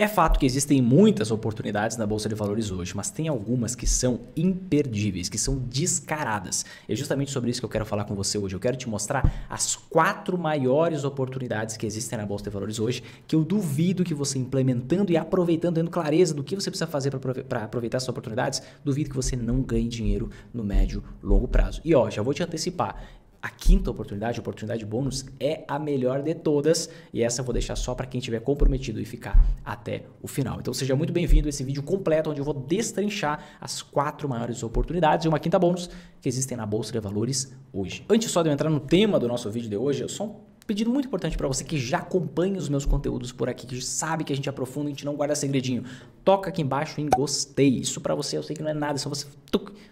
É fato que existem muitas oportunidades na Bolsa de Valores hoje, mas tem algumas que são imperdíveis, que são descaradas. É justamente sobre isso que eu quero falar com você hoje. Eu quero te mostrar as 4 maiores oportunidades que existem na Bolsa de Valores hoje, que eu duvido que você implementando e aproveitando, tendo clareza do que você precisa fazer para aproveitar essas oportunidades, duvido que você não ganhe dinheiro no médio e longo prazo. E ó, já vou te antecipar. A quinta oportunidade, a oportunidade bônus, é a melhor de todas e essa eu vou deixar só para quem estiver comprometido e ficar até o final. Então seja muito bem-vindo a esse vídeo completo onde eu vou destrinchar as 4 maiores oportunidades e uma quinta bônus que existem na Bolsa de Valores hoje. Antes só de eu entrar no tema do nosso vídeo de hoje, eu só um pedido muito importante para você que já acompanha os meus conteúdos por aqui, que sabe que a gente aprofunda, a gente não guarda segredinho. Toca aqui embaixo em gostei. Isso para você eu sei que não é nada, é só você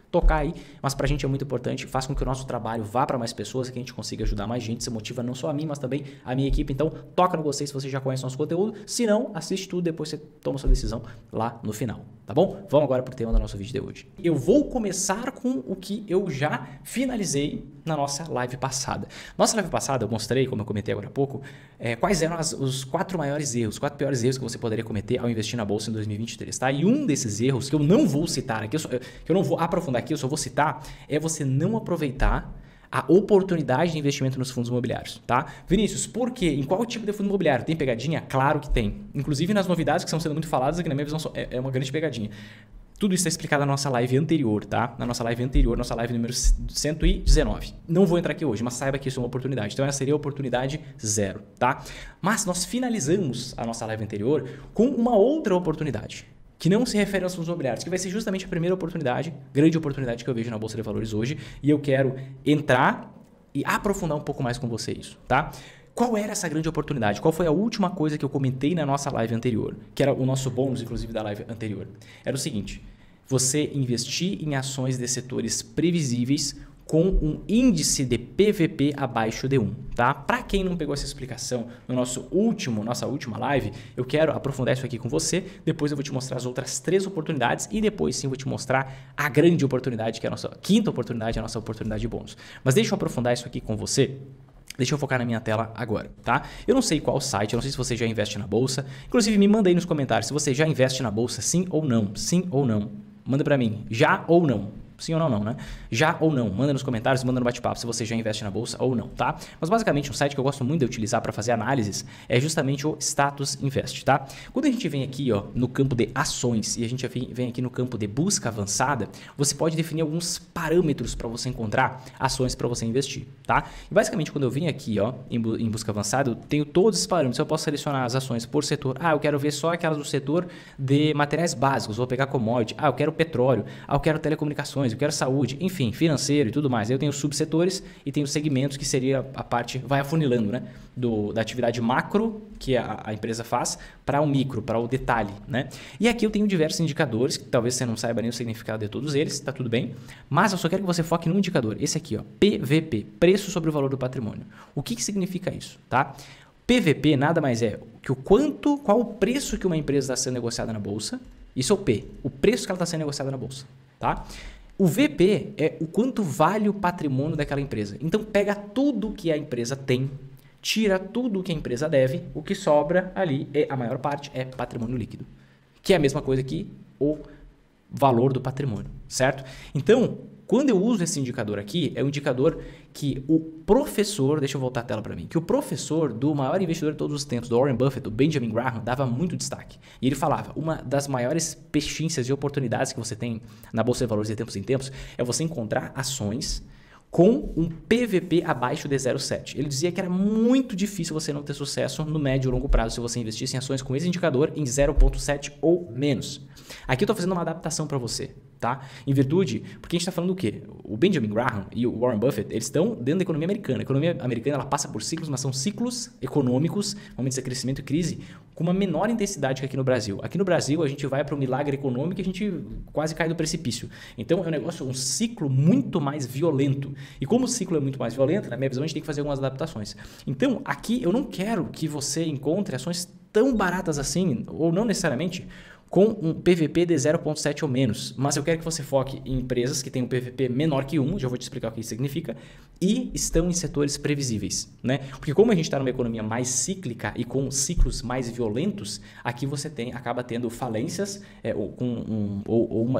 tocar aí, mas pra gente é muito importante, faz com que o nosso trabalho vá para mais pessoas, que a gente consiga ajudar mais gente, você motiva não só a mim, mas também a minha equipe. Então toca no gostei se você já conhece nosso conteúdo, se não, assiste tudo, depois você toma sua decisão lá no final, tá bom? Vamos agora pro tema do nosso vídeo de hoje. Eu vou começar com o que eu já finalizei na nossa live passada. Nossa live passada eu mostrei, como eu comentei agora há pouco, quais eram os 4 maiores erros, os 4 piores erros que você poderia cometer ao investir na Bolsa em 2023, tá? E um desses erros que eu não vou citar aqui, que eu não vou aprofundar aqui, eu só vou citar, é você não aproveitar a oportunidade de investimento nos fundos imobiliários, tá? Vinícius, por quê? Em qual tipo de fundo imobiliário? Tem pegadinha? Claro que tem. Inclusive nas novidades que estão sendo muito faladas aqui na minha visão é uma grande pegadinha. Tudo isso está explicado na nossa live anterior, tá? Na nossa live anterior, nossa live número 119. Não vou entrar aqui hoje, mas saiba que isso é uma oportunidade. Então essa seria a oportunidade 0, tá? Mas nós finalizamos a nossa live anterior com uma outra oportunidade, que não se refere aos fundos imobiliários, que vai ser justamente a primeira oportunidade, grande oportunidade que eu vejo na Bolsa de Valores hoje, e eu quero entrar e aprofundar um pouco mais com você isso, tá? Qual era essa grande oportunidade? Qual foi a última coisa que eu comentei na nossa live anterior? Que era o nosso bônus, inclusive, da live anterior. Era o seguinte, você investir em ações de setores previsíveis com um índice de PVP abaixo de 1, tá? Para quem não pegou essa explicação no nossa última live, eu quero aprofundar isso aqui com você, depois eu vou te mostrar as outras 3 oportunidades e depois sim eu vou te mostrar a grande oportunidade, que é a nossa quinta oportunidade, a nossa oportunidade de bônus. Mas deixa eu aprofundar isso aqui com você. Deixa eu focar na minha tela agora, tá? Eu não sei qual site, eu não sei se você já investe na Bolsa. Inclusive, me manda aí nos comentários se você já investe na Bolsa, sim ou não. Sim ou não. Manda pra mim, já ou não. Sim ou não, né? Já ou não. Manda nos comentários, manda no bate-papo se você já investe na Bolsa ou não, tá? Mas basicamente um site que eu gosto muito de utilizar para fazer análises é justamente o Status Invest, tá? Quando a gente vem aqui ó, no campo de ações e a gente vem aqui no campo de busca avançada, você pode definir alguns parâmetros para você encontrar ações para você investir, tá? E basicamente quando eu venho aqui ó, em busca avançada, eu tenho todos esses parâmetros. Eu posso selecionar as ações por setor. Ah, eu quero ver só aquelas do setor de materiais básicos, vou pegar commodity. Ah, eu quero petróleo. Ah, eu quero telecomunicações. Eu quero saúde, enfim, financeiro e tudo mais. Eu tenho subsetores e tenho segmentos que seria a parte, vai afunilando, né? Da atividade macro que a empresa faz para o micro, para o detalhe, né? E aqui eu tenho diversos indicadores, que talvez você não saiba nem o significado de todos eles, tá tudo bem. Mas eu só quero que você foque num indicador, esse aqui, ó, PVP, preço sobre o valor do patrimônio. O que significa isso, tá? PVP nada mais é que qual o preço que uma empresa está sendo negociada na bolsa. Isso é o P, o preço que ela está sendo negociada na bolsa, tá? O VP é o quanto vale o patrimônio daquela empresa. Então pega tudo que a empresa tem, tira tudo que a empresa deve, o que sobra ali, a maior parte é patrimônio líquido, que é a mesma coisa que o valor do patrimônio, certo? Então, quando eu uso esse indicador aqui, é um indicador que o professor, deixa eu voltar a tela para mim, que o professor do maior investidor de todos os tempos, do Warren Buffett, o Benjamin Graham, dava muito destaque. E ele falava, uma das maiores pechinchas e oportunidades que você tem na Bolsa de Valores de tempos em tempos é você encontrar ações com um PVP abaixo de 0,7. Ele dizia que era muito difícil você não ter sucesso no médio e longo prazo se você investisse em ações com esse indicador em 0,7 ou menos. Aqui eu estou fazendo uma adaptação para você, tá? Em virtude, porque a gente está falando do quê? O Benjamin Graham e o Warren Buffett, eles estão dentro da economia americana. A economia americana ela passa por ciclos, mas são ciclos econômicos, momentos de crescimento e crise, com uma menor intensidade que aqui no Brasil. Aqui no Brasil, a gente vai para o milagre econômico e a gente quase cai do precipício. Então, é um negócio, um ciclo muito mais violento. E como o ciclo é muito mais violento, na minha visão, a gente tem que fazer algumas adaptações. Então, aqui eu não quero que você encontre ações tão baratas assim, ou não necessariamente, com um PVP de 0,7 ou menos. Mas eu quero que você foque em empresas que têm um PVP menor que 1, já vou te explicar o que isso significa, e estão em setores previsíveis, né? Porque como a gente está numa economia mais cíclica e com ciclos mais violentos, aqui você acaba tendo falências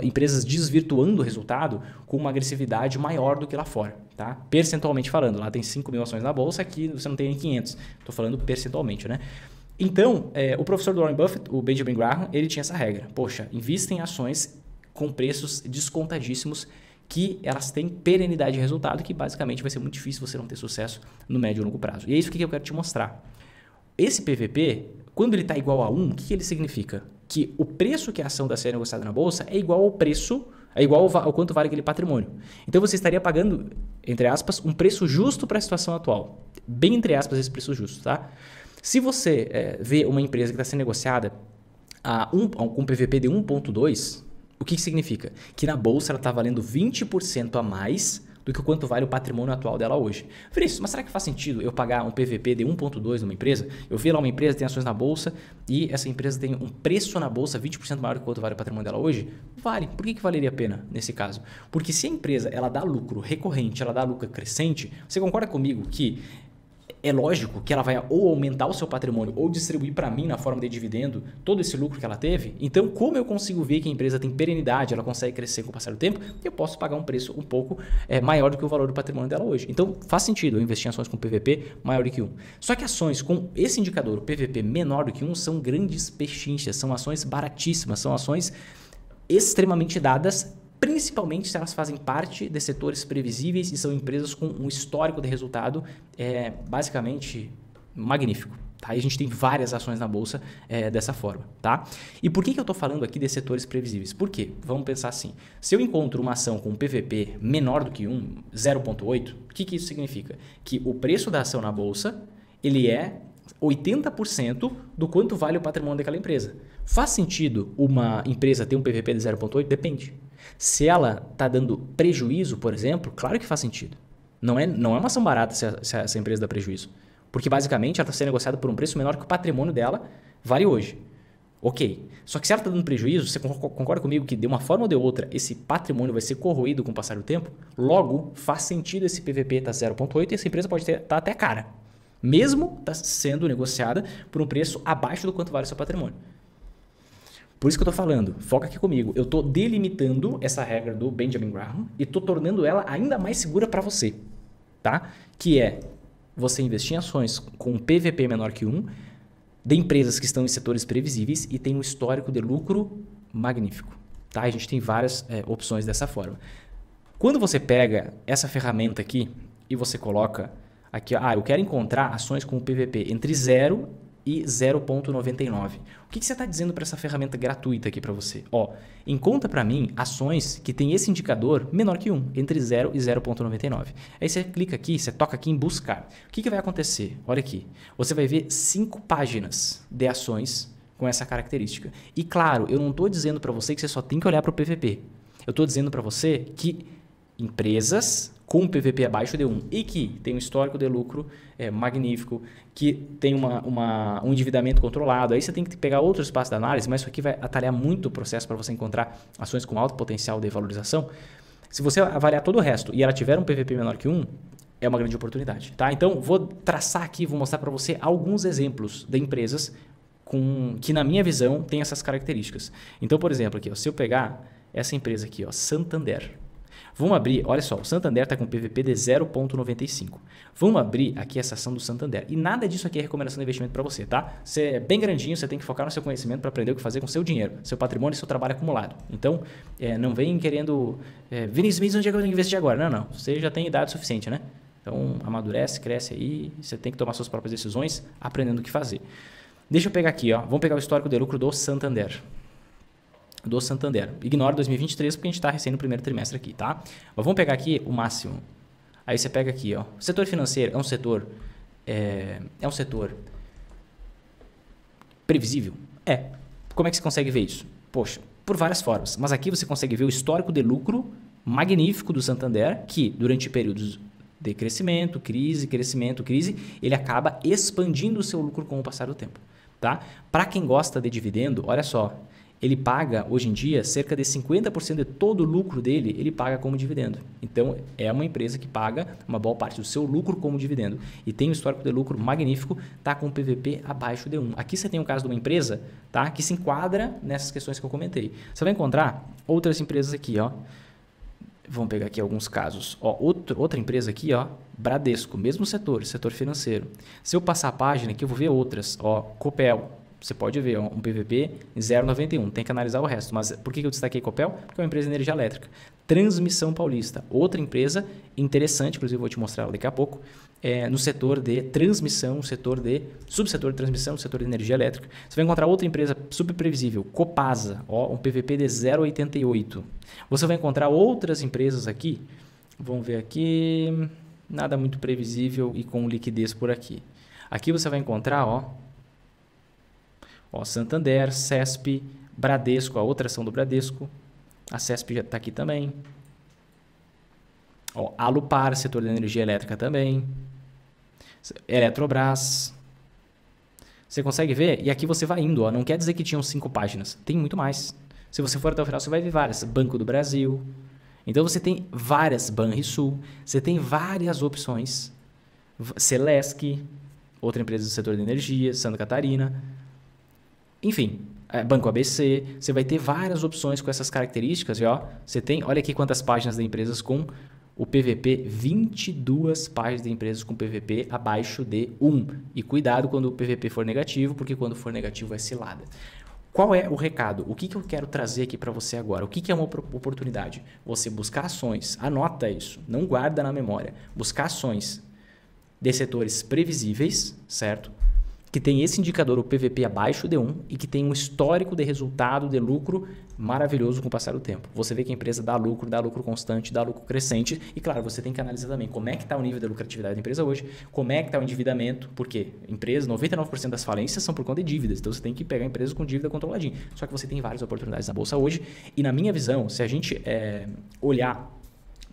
empresas desvirtuando o resultado com uma agressividade maior do que lá fora, tá? Percentualmente falando, lá tem 5 mil ações na bolsa, aqui você não tem nem 500. Estou falando percentualmente, né? Então, o professor do Warren Buffett, o Benjamin Graham, ele tinha essa regra. Poxa, invista em ações com preços descontadíssimos que elas têm perenidade de resultado, que basicamente vai ser muito difícil você não ter sucesso no médio e longo prazo. E é isso que eu quero te mostrar. Esse PVP, quando ele está igual a 1, o que ele significa? Que o preço que a ação está sendo negociada na bolsa é igual ao preço, é igual ao quanto vale aquele patrimônio. Então você estaria pagando, entre aspas, um preço justo para a situação atual. Bem entre aspas esse preço justo, tá? Se você vê uma empresa que está sendo negociada com PVP de 1,2, o que significa? Que na bolsa ela está valendo 20% a mais do que o quanto vale o patrimônio atual dela hoje. Vinícius, mas será que faz sentido eu pagar um PVP de 1,2 numa empresa? Eu vi lá uma empresa que tem ações na bolsa e essa empresa tem um preço na bolsa 20% maior do que o quanto vale o patrimônio dela hoje? Vale. Por que valeria a pena nesse caso? Porque se a empresa ela dá lucro recorrente, ela dá lucro crescente, você concorda comigo que é lógico que ela vai ou aumentar o seu patrimônio ou distribuir para mim na forma de dividendo todo esse lucro que ela teve? Então, como eu consigo ver que a empresa tem perenidade, ela consegue crescer com o passar do tempo, eu posso pagar um preço um pouco maior do que o valor do patrimônio dela hoje. Então, faz sentido eu investir em ações com PVP maior do que 1. Só que ações com esse indicador, o PVP menor do que 1, são grandes pechinchas, são ações baratíssimas, são ações extremamente dadas, principalmente se elas fazem parte de setores previsíveis e são empresas com um histórico de resultado basicamente magnífico. Tá? E a gente tem várias ações na bolsa dessa forma. Tá? E por que eu estou falando aqui de setores previsíveis? Por quê? Vamos pensar assim. Se eu encontro uma ação com um PVP menor do que 1, 0,8, o que isso significa? Que o preço da ação na bolsa ele é 80% do quanto vale o patrimônio daquela empresa. Faz sentido uma empresa ter um PVP de 0,8? Depende. Se ela está dando prejuízo, por exemplo, claro que faz sentido. Não é uma ação barata se essa empresa dá prejuízo. Porque basicamente ela está sendo negociada por um preço menor que o patrimônio dela vale hoje. Ok. Só que se ela está dando prejuízo, você concorda comigo que de uma forma ou de outra esse patrimônio vai ser corroído com o passar do tempo? Logo, faz sentido esse PVP estar 0,8 e essa empresa pode estar até cara. Mesmo sendo negociada por um preço abaixo do quanto vale o seu patrimônio. Por isso que eu estou falando, foca aqui comigo. Eu estou delimitando essa regra do Benjamin Graham e estou tornando ela ainda mais segura para você. Tá? Que é você investir em ações com um PVP menor que 1, de empresas que estão em setores previsíveis e tem um histórico de lucro magnífico. Tá? A gente tem várias opções dessa forma. Quando você pega essa ferramenta aqui e você coloca aqui, eu quero encontrar ações com PVP entre 0 e 0,99. O que você está dizendo para essa ferramenta gratuita aqui para você? Encontra para mim ações que tem esse indicador menor que 1, entre 0 e 0,99. Aí você clica aqui, você toca aqui em buscar. O que vai acontecer? Olha aqui. Você vai ver 5 páginas de ações com essa característica. E claro, eu não estou dizendo para você que você só tem que olhar para o PVP. Eu estou dizendo para você que empresas com um PVP abaixo de 1 e que tem um histórico de lucro magnífico, que tem um endividamento controlado, aí você tem que pegar outros passos da análise, mas isso aqui vai atalhar muito o processo para você encontrar ações com alto potencial de valorização. Se você avaliar todo o resto e ela tiver um PVP menor que 1, é uma grande oportunidade. Tá? Então, vou traçar aqui, vou mostrar para você alguns exemplos de empresas que, na minha visão, tem essas características. Então, por exemplo, aqui, se eu pegar essa empresa aqui, Santander. Vamos abrir, olha só, o Santander está com PVP de 0,95. Vamos abrir aqui essa ação do Santander. E nada disso aqui é recomendação de investimento para você, tá? Você é bem grandinho, você tem que focar no seu conhecimento para aprender o que fazer com o seu dinheiro, seu patrimônio e seu trabalho acumulado. Então, não vem querendo, Vinícius, onde é que eu tenho que investir agora? Não, você já tem idade suficiente, né? Então, amadurece, cresce aí, você tem que tomar suas próprias decisões, aprendendo o que fazer. Deixa eu pegar aqui, vamos pegar o histórico de lucro do Santander. Ignora 2023 porque a gente está recém no primeiro trimestre aqui, tá? Mas vamos pegar aqui o máximo. Aí você pega aqui, O setor financeiro é um setor previsível? Como é que você consegue ver isso? Poxa, por várias formas. Mas aqui você consegue ver o histórico de lucro magnífico do Santander, que durante períodos de crescimento, crise, ele acaba expandindo o seu lucro com o passar do tempo, tá? Para quem gosta de dividendo, olha só, ele paga, hoje em dia, cerca de 50% de todo o lucro dele, ele paga como dividendo. Então, é uma empresa que paga uma boa parte do seu lucro como dividendo. E tem um histórico de lucro magnífico, está com um PVP abaixo de 1. Aqui você tem o caso de uma empresa, tá, que se enquadra nessas questões que eu comentei. Você vai encontrar outras empresas aqui, ó. Vamos pegar aqui alguns casos. Ó, outra empresa aqui, ó, Bradesco, mesmo setor financeiro. Se eu passar a página aqui, eu vou ver outras. Ó, Copel. Você pode ver, ó, um PVP em 0,91. Tem que analisar o resto. Mas por que eu destaquei Copel? Porque é uma empresa de energia elétrica. Transmissão Paulista. Outra empresa interessante, inclusive eu vou te mostrar ela daqui a pouco, no setor de transmissão, subsetor de transmissão, no setor de energia elétrica. Você vai encontrar outra empresa super previsível, Copasa, ó, um PVP de 0,88. Você vai encontrar outras empresas aqui, vamos ver aqui, nada muito previsível e com liquidez por aqui. Aqui você vai encontrar, ó, Santander, CESP, Bradesco, a outra ação do Bradesco, a CESP já está aqui também. Ó, Alupar, setor de energia elétrica também. Eletrobras. Você consegue ver? E aqui você vai indo. Ó, não quer dizer que tinham 5 páginas. Tem muito mais. Se você for até o final, você vai ver várias. Banco do Brasil. Então você tem várias. Banrisul. Você tem várias opções. Celesc, outra empresa do setor de energia. Santa Catarina. Enfim, Banco ABC. Você vai ter várias opções com essas características. E, ó, você tem, olha aqui quantas páginas de empresas com o PVP, 22 páginas de empresas com PVP abaixo de 1. E cuidado quando o PVP for negativo, porque quando for negativo é cilada. Qual é o recado? O que eu quero trazer aqui para você agora? O que é uma oportunidade? Você buscar ações, anota isso, não guarda na memória. Buscar ações de setores previsíveis, certo? Que tem esse indicador, o PVP abaixo de 1 e que tem um histórico de resultado de lucro maravilhoso com o passar do tempo. Você vê que a empresa dá lucro constante, dá lucro crescente e, claro, você tem que analisar também como é que está o nível de lucratividade da empresa hoje, como é que está o endividamento, porque empresas, 99% das falências são por conta de dívidas, então você tem que pegar empresas com dívida controladinha. Só que você tem várias oportunidades na Bolsa hoje e, na minha visão, se a gente olhar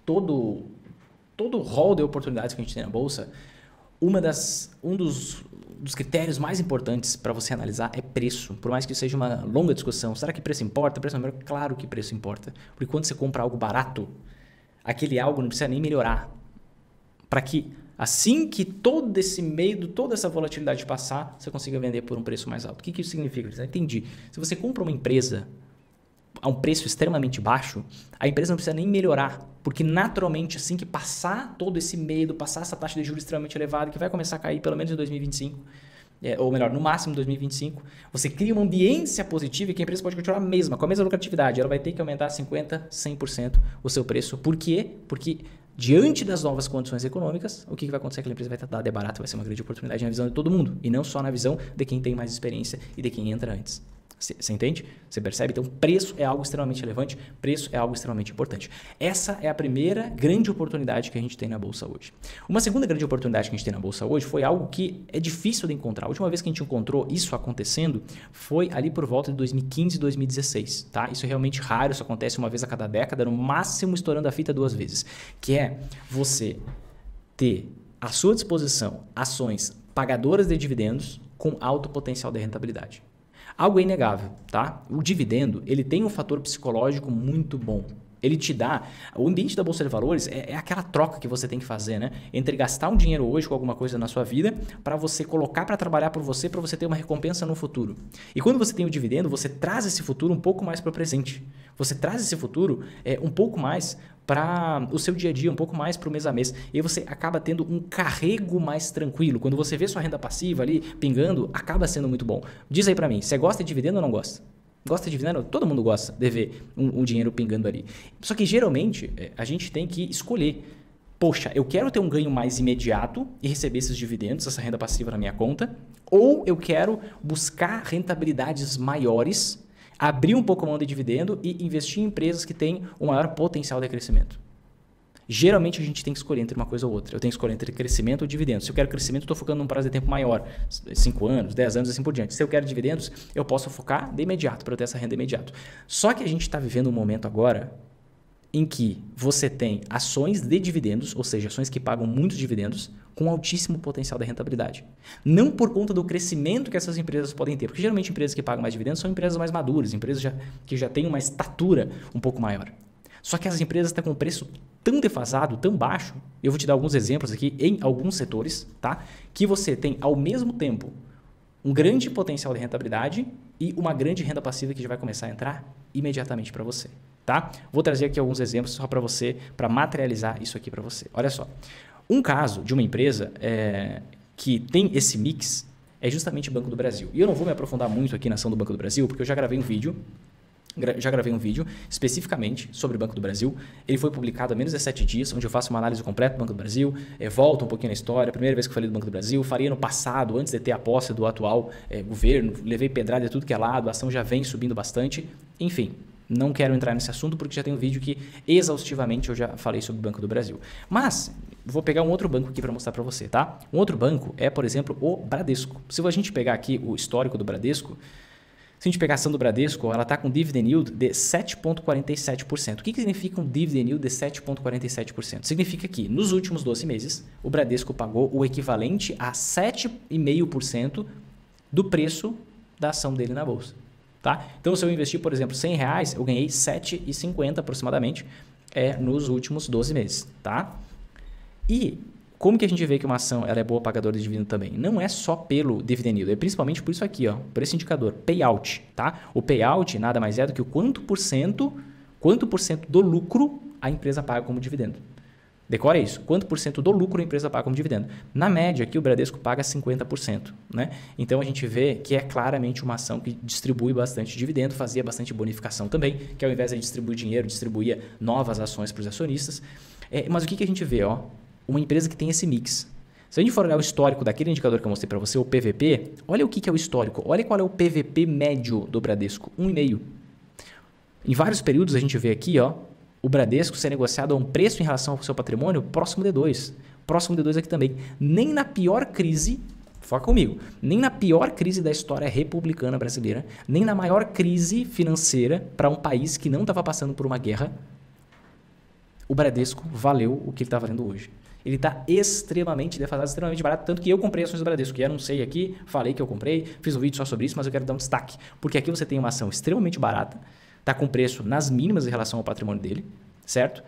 todo o rol de oportunidades que a gente tem na Bolsa, um dos critérios mais importantes para você analisar é preço. Por mais que seja uma longa discussão, será que preço importa? Preço não importa? Claro que preço importa. Porque quando você compra algo barato, aquele algo não precisa nem melhorar. Para que assim que todo esse medo, toda essa volatilidade passar, você consiga vender por um preço mais alto. O que isso significa? Eu entendi. Se você compra uma empresa a um preço extremamente baixo, a empresa não precisa nem melhorar, porque naturalmente assim que passar todo esse medo, passar essa taxa de juros extremamente elevada, que vai começar a cair pelo menos em 2025, ou melhor, no máximo em 2025, você cria uma ambiência positiva e que a empresa pode continuar com a mesma lucratividade, ela vai ter que aumentar 50%, 100% o seu preço. Por quê? Porque diante das novas condições econômicas, o que vai acontecer? Aquela empresa vai estar dada de barato, vai ser uma grande oportunidade na visão de todo mundo, e não só na visão de quem tem mais experiência e de quem entra antes. Você entende? Você percebe? Então, preço é algo extremamente relevante, preço é algo extremamente importante. Essa é a primeira grande oportunidade que a gente tem na Bolsa hoje. Uma segunda grande oportunidade que a gente tem na Bolsa hoje foi algo que é difícil de encontrar. A última vez que a gente encontrou isso acontecendo foi ali por volta de 2015 e 2016. Tá? Isso é realmente raro, isso acontece uma vez a cada década, no máximo estourando a fita 2 vezes. Que é você ter à sua disposição ações pagadoras de dividendos com alto potencial de rentabilidade. Algo é inegável, tá? O dividendo, ele tem um fator psicológico muito bom. Ele te dá... O ambiente da Bolsa de Valores é aquela troca que você tem que fazer, né? Entre gastar um dinheiro hoje com alguma coisa na sua vida para você colocar para trabalhar por você, para você ter uma recompensa no futuro. E quando você tem o dividendo, você traz esse futuro um pouco mais para o presente. Você traz esse futuro um pouco mais para o seu dia a dia, um pouco mais para o mês a mês. E aí você acaba tendo um carrego mais tranquilo. Quando você vê sua renda passiva ali pingando, acaba sendo muito bom. Diz aí para mim, você gosta de dividendo ou não gosta? Gosta de dividendo? Todo mundo gosta de ver um dinheiro pingando ali. Só que geralmente a gente tem que escolher. Poxa, eu quero ter um ganho mais imediato e receber esses dividendos, essa renda passiva na minha conta, ou eu quero buscar rentabilidades maiores, abrir um pouco a mão de dividendo e investir em empresas que têm um maior potencial de crescimento. Geralmente a gente tem que escolher entre uma coisa ou outra. Eu tenho que escolher entre crescimento ou dividendos. Se eu quero crescimento, eu estou focando num prazo de tempo maior, 5 anos, 10 anos, assim por diante. Se eu quero dividendos, eu posso focar de imediato, para eu ter essa renda imediato. Só que a gente está vivendo um momento agora em que você tem ações de dividendos, ou seja, ações que pagam muitos dividendos, com altíssimo potencial de rentabilidade. Não por conta do crescimento que essas empresas podem ter, porque geralmente empresas que pagam mais dividendos são empresas mais maduras, empresas que já têm uma estatura um pouco maior. Só que as empresas estão com um preço tão defasado, tão baixo, eu vou te dar alguns exemplos aqui em alguns setores, tá? Que você tem ao mesmo tempo um grande potencial de rentabilidade e uma grande renda passiva que já vai começar a entrar imediatamente para você, tá? Vou trazer aqui alguns exemplos só para você, para materializar isso aqui para você. Olha só, um caso de uma empresa que tem esse mix é justamente o Banco do Brasil. E eu não vou me aprofundar muito aqui na ação do Banco do Brasil, porque eu já gravei um vídeo especificamente sobre o Banco do Brasil. Ele foi publicado há menos de 7 dias, onde eu faço uma análise completa do Banco do Brasil, volto um pouquinho na história, a primeira vez que eu falei do Banco do Brasil, faria no passado, antes de ter a posse do atual governo, levei pedrada de tudo que é lado, a ação já vem subindo bastante, enfim. Não quero entrar nesse assunto porque já tem um vídeo que exaustivamente eu já falei sobre o Banco do Brasil. Mas vou pegar um outro banco aqui para mostrar para você, tá? Um outro banco é, por exemplo, o Bradesco. Se a gente pegar aqui o histórico do Bradesco, se a gente pegar a ação do Bradesco, ela está com dividend yield de 7,47%. O que significa um dividend yield de 7,47%? Significa que nos últimos 12 meses, o Bradesco pagou o equivalente a 7,5% do preço da ação dele na bolsa. Tá? Então, se eu investir, por exemplo, R$100, eu ganhei 7,50 aproximadamente nos últimos 12 meses. Tá? E como que a gente vê que uma ação ela é boa pagadora de dividendo também? Não é só pelo dividend yield, é principalmente por isso aqui, ó, por esse indicador, payout. Tá? O payout nada mais é do que o quanto por cento do lucro a empresa paga como dividendo. Decora isso. Quanto por cento do lucro a empresa paga como dividendo? Na média, aqui o Bradesco paga 50%. Né? Então, a gente vê que é claramente uma ação que distribui bastante dividendo, fazia bastante bonificação também, que ao invés de distribuir dinheiro, distribuía novas ações para os acionistas. Mas o que a gente vê? Ó? Uma empresa que tem esse mix. Se a gente for olhar o histórico daquele indicador que eu mostrei para você, o PVP, olha o que é o histórico. Olha qual é o PVP médio do Bradesco. 1,5. Em vários períodos, a gente vê aqui, ó, o Bradesco ser negociado a um preço em relação ao seu patrimônio próximo de 2. Próximo de 2 aqui também. Nem na pior crise, foca comigo, nem na pior crise da história republicana brasileira, nem na maior crise financeira para um país que não estava passando por uma guerra, o Bradesco valeu o que ele está valendo hoje. Ele está extremamente defasado, extremamente barato, tanto que eu comprei ações do Bradesco, que eu anunciei aqui, falei que eu comprei, fiz um vídeo só sobre isso, mas eu quero dar um destaque, porque aqui você tem uma ação extremamente barata, está com preço nas mínimas em relação ao patrimônio dele, certo?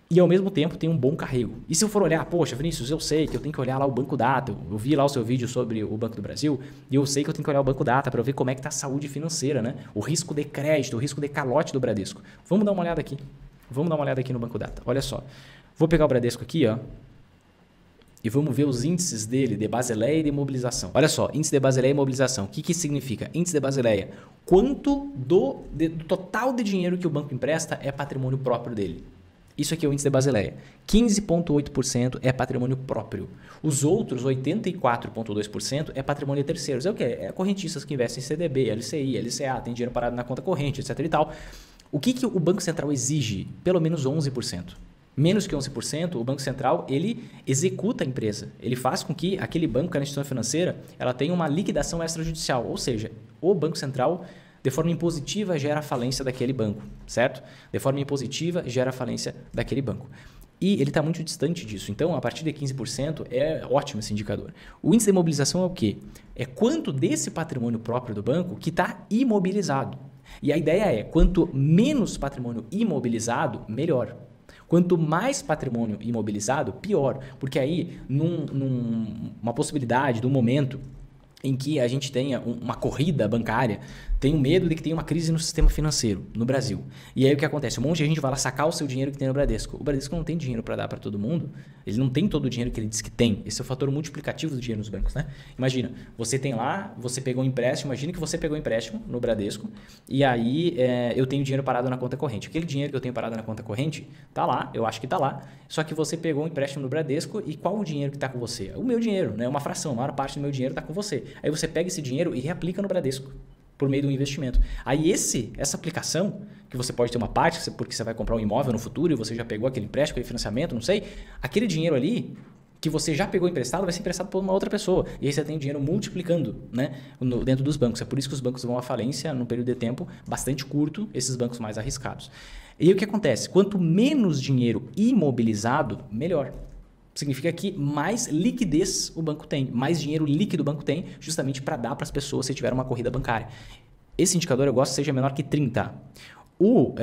E ao mesmo tempo tem um bom carrego. E se eu for olhar, poxa, Vinícius, eu sei que eu tenho que olhar lá o Banco Data, eu vi lá o seu vídeo sobre o Banco do Brasil, e eu sei que eu tenho que olhar o Banco Data para ver como é que está a saúde financeira, né? O risco de crédito, o risco de calote do Bradesco. Vamos dar uma olhada aqui. Vamos dar uma olhada aqui no Banco Data. Olha só. Vou pegar o Bradesco aqui, ó. E vamos ver os índices dele de Basileia e de mobilização. Olha só, índice de Basileia e mobilização. O que isso significa? Índice de Basileia. Quanto do total de dinheiro que o banco empresta é patrimônio próprio dele. Isso aqui é o índice de Basileia. 15,8% é patrimônio próprio. Os outros, 84,2% é patrimônio de terceiros. É o quê? É correntistas que investem em CDB, LCI, LCA, tem dinheiro parado na conta corrente, etc. e tal. O que o Banco Central exige? Pelo menos 11%. Menos que 11%, o Banco Central ele executa a empresa. Ele faz com que aquele banco, aquela instituição financeira, ela tenha uma liquidação extrajudicial. Ou seja, o Banco Central, de forma impositiva, gera a falência daquele banco, certo? De forma impositiva, gera a falência daquele banco. E ele está muito distante disso. Então, a partir de 15% é ótimo esse indicador. O índice de mobilização é o quê? É quanto desse patrimônio próprio do banco que está imobilizado. E a ideia é, quanto menos patrimônio imobilizado, melhor. Quanto mais patrimônio imobilizado, pior. Porque aí, numa possibilidade, num momento em que a gente tenha uma corrida bancária, tenho medo de que tenha uma crise no sistema financeiro no Brasil. E aí o que acontece? Um monte de gente vai lá sacar o seu dinheiro que tem no Bradesco. O Bradesco não tem dinheiro para dar para todo mundo. Ele não tem todo o dinheiro que ele diz que tem. Esse é o fator multiplicativo do dinheiro nos bancos, né? Imagina, você tem lá, você pegou um empréstimo, imagina que você pegou um empréstimo no Bradesco e aí eu tenho dinheiro parado na conta corrente. Aquele dinheiro que eu tenho parado na conta corrente tá lá, eu acho que tá lá, só que você pegou um empréstimo no Bradesco e qual o dinheiro que está com você? O meu dinheiro, né? Uma fração, a maior parte do meu dinheiro está com você. Aí você pega esse dinheiro e reaplica no Bradesco por meio do investimento. Aí essa aplicação, que você pode ter uma parte, porque você vai comprar um imóvel no futuro e você já pegou aquele empréstimo, aquele financiamento, não sei, aquele dinheiro ali, que você já pegou emprestado vai ser emprestado por uma outra pessoa. E aí você tem dinheiro multiplicando, né, dentro dos bancos. É por isso que os bancos vão à falência num período de tempo bastante curto, esses bancos mais arriscados. E aí o que acontece? Quanto menos dinheiro imobilizado, melhor. Significa que mais liquidez o banco tem, mais dinheiro líquido o banco tem, justamente para dar para as pessoas se tiver uma corrida bancária. Esse indicador eu gosto que seja menor que 30. O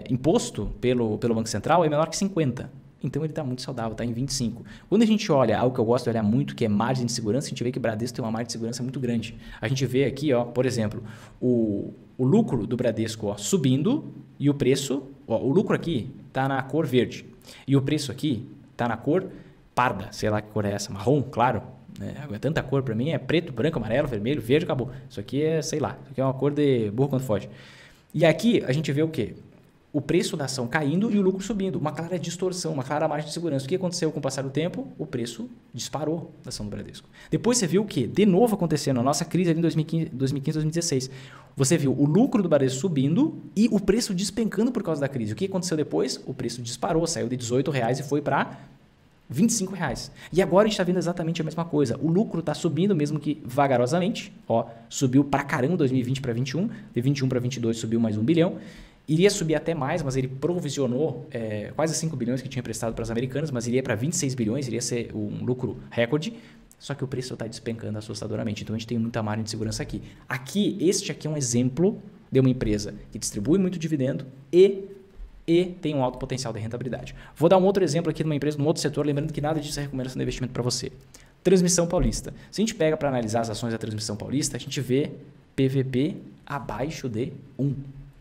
imposto pelo Banco Central é menor que 50. Então ele está muito saudável, está em 25. Quando a gente olha algo que eu gosto de olhar muito, que é margem de segurança, a gente vê que o Bradesco tem uma margem de segurança muito grande. A gente vê aqui, ó, por exemplo, o lucro do Bradesco, ó, subindo e o preço, ó, o lucro aqui está na cor verde e o preço aqui está na cor parda, sei lá que cor é essa, marrom, claro. É tanta cor para mim, é preto, branco, amarelo, vermelho, verde, acabou. Isso aqui é, sei lá, isso aqui é uma cor de burro quando foge. E aqui a gente vê o quê? O preço da ação caindo e o lucro subindo. Uma clara distorção, uma clara margem de segurança. O que aconteceu com o passar do tempo? O preço disparou da ação do Bradesco. Depois você viu o quê? De novo acontecendo, a nossa crise ali em 2015, 2016. Você viu o lucro do Bradesco subindo e o preço despencando por causa da crise. O que aconteceu depois? O preço disparou, saiu de R$18 e foi para R$25. E agora a gente está vendo exatamente a mesma coisa. O lucro está subindo, mesmo que vagarosamente. Ó, subiu para caramba 2020 para 2021. De 21 para 22 subiu mais 1 bilhão. Iria subir até mais, mas ele provisionou quase 5 bilhões que tinha emprestado para as americanas, mas iria para 26 bilhões, iria ser um lucro recorde. Só que o preço está despencando assustadoramente. Então a gente tem muita margem de segurança aqui. Este aqui é um exemplo de uma empresa que distribui muito dividendo e tem um alto potencial de rentabilidade. Vou dar um outro exemplo aqui de uma empresa, num outro setor, lembrando que nada disso é recomendação de investimento para você. Transmissão Paulista. Se a gente pega para analisar as ações da Transmissão Paulista, a gente vê PVP abaixo de 1.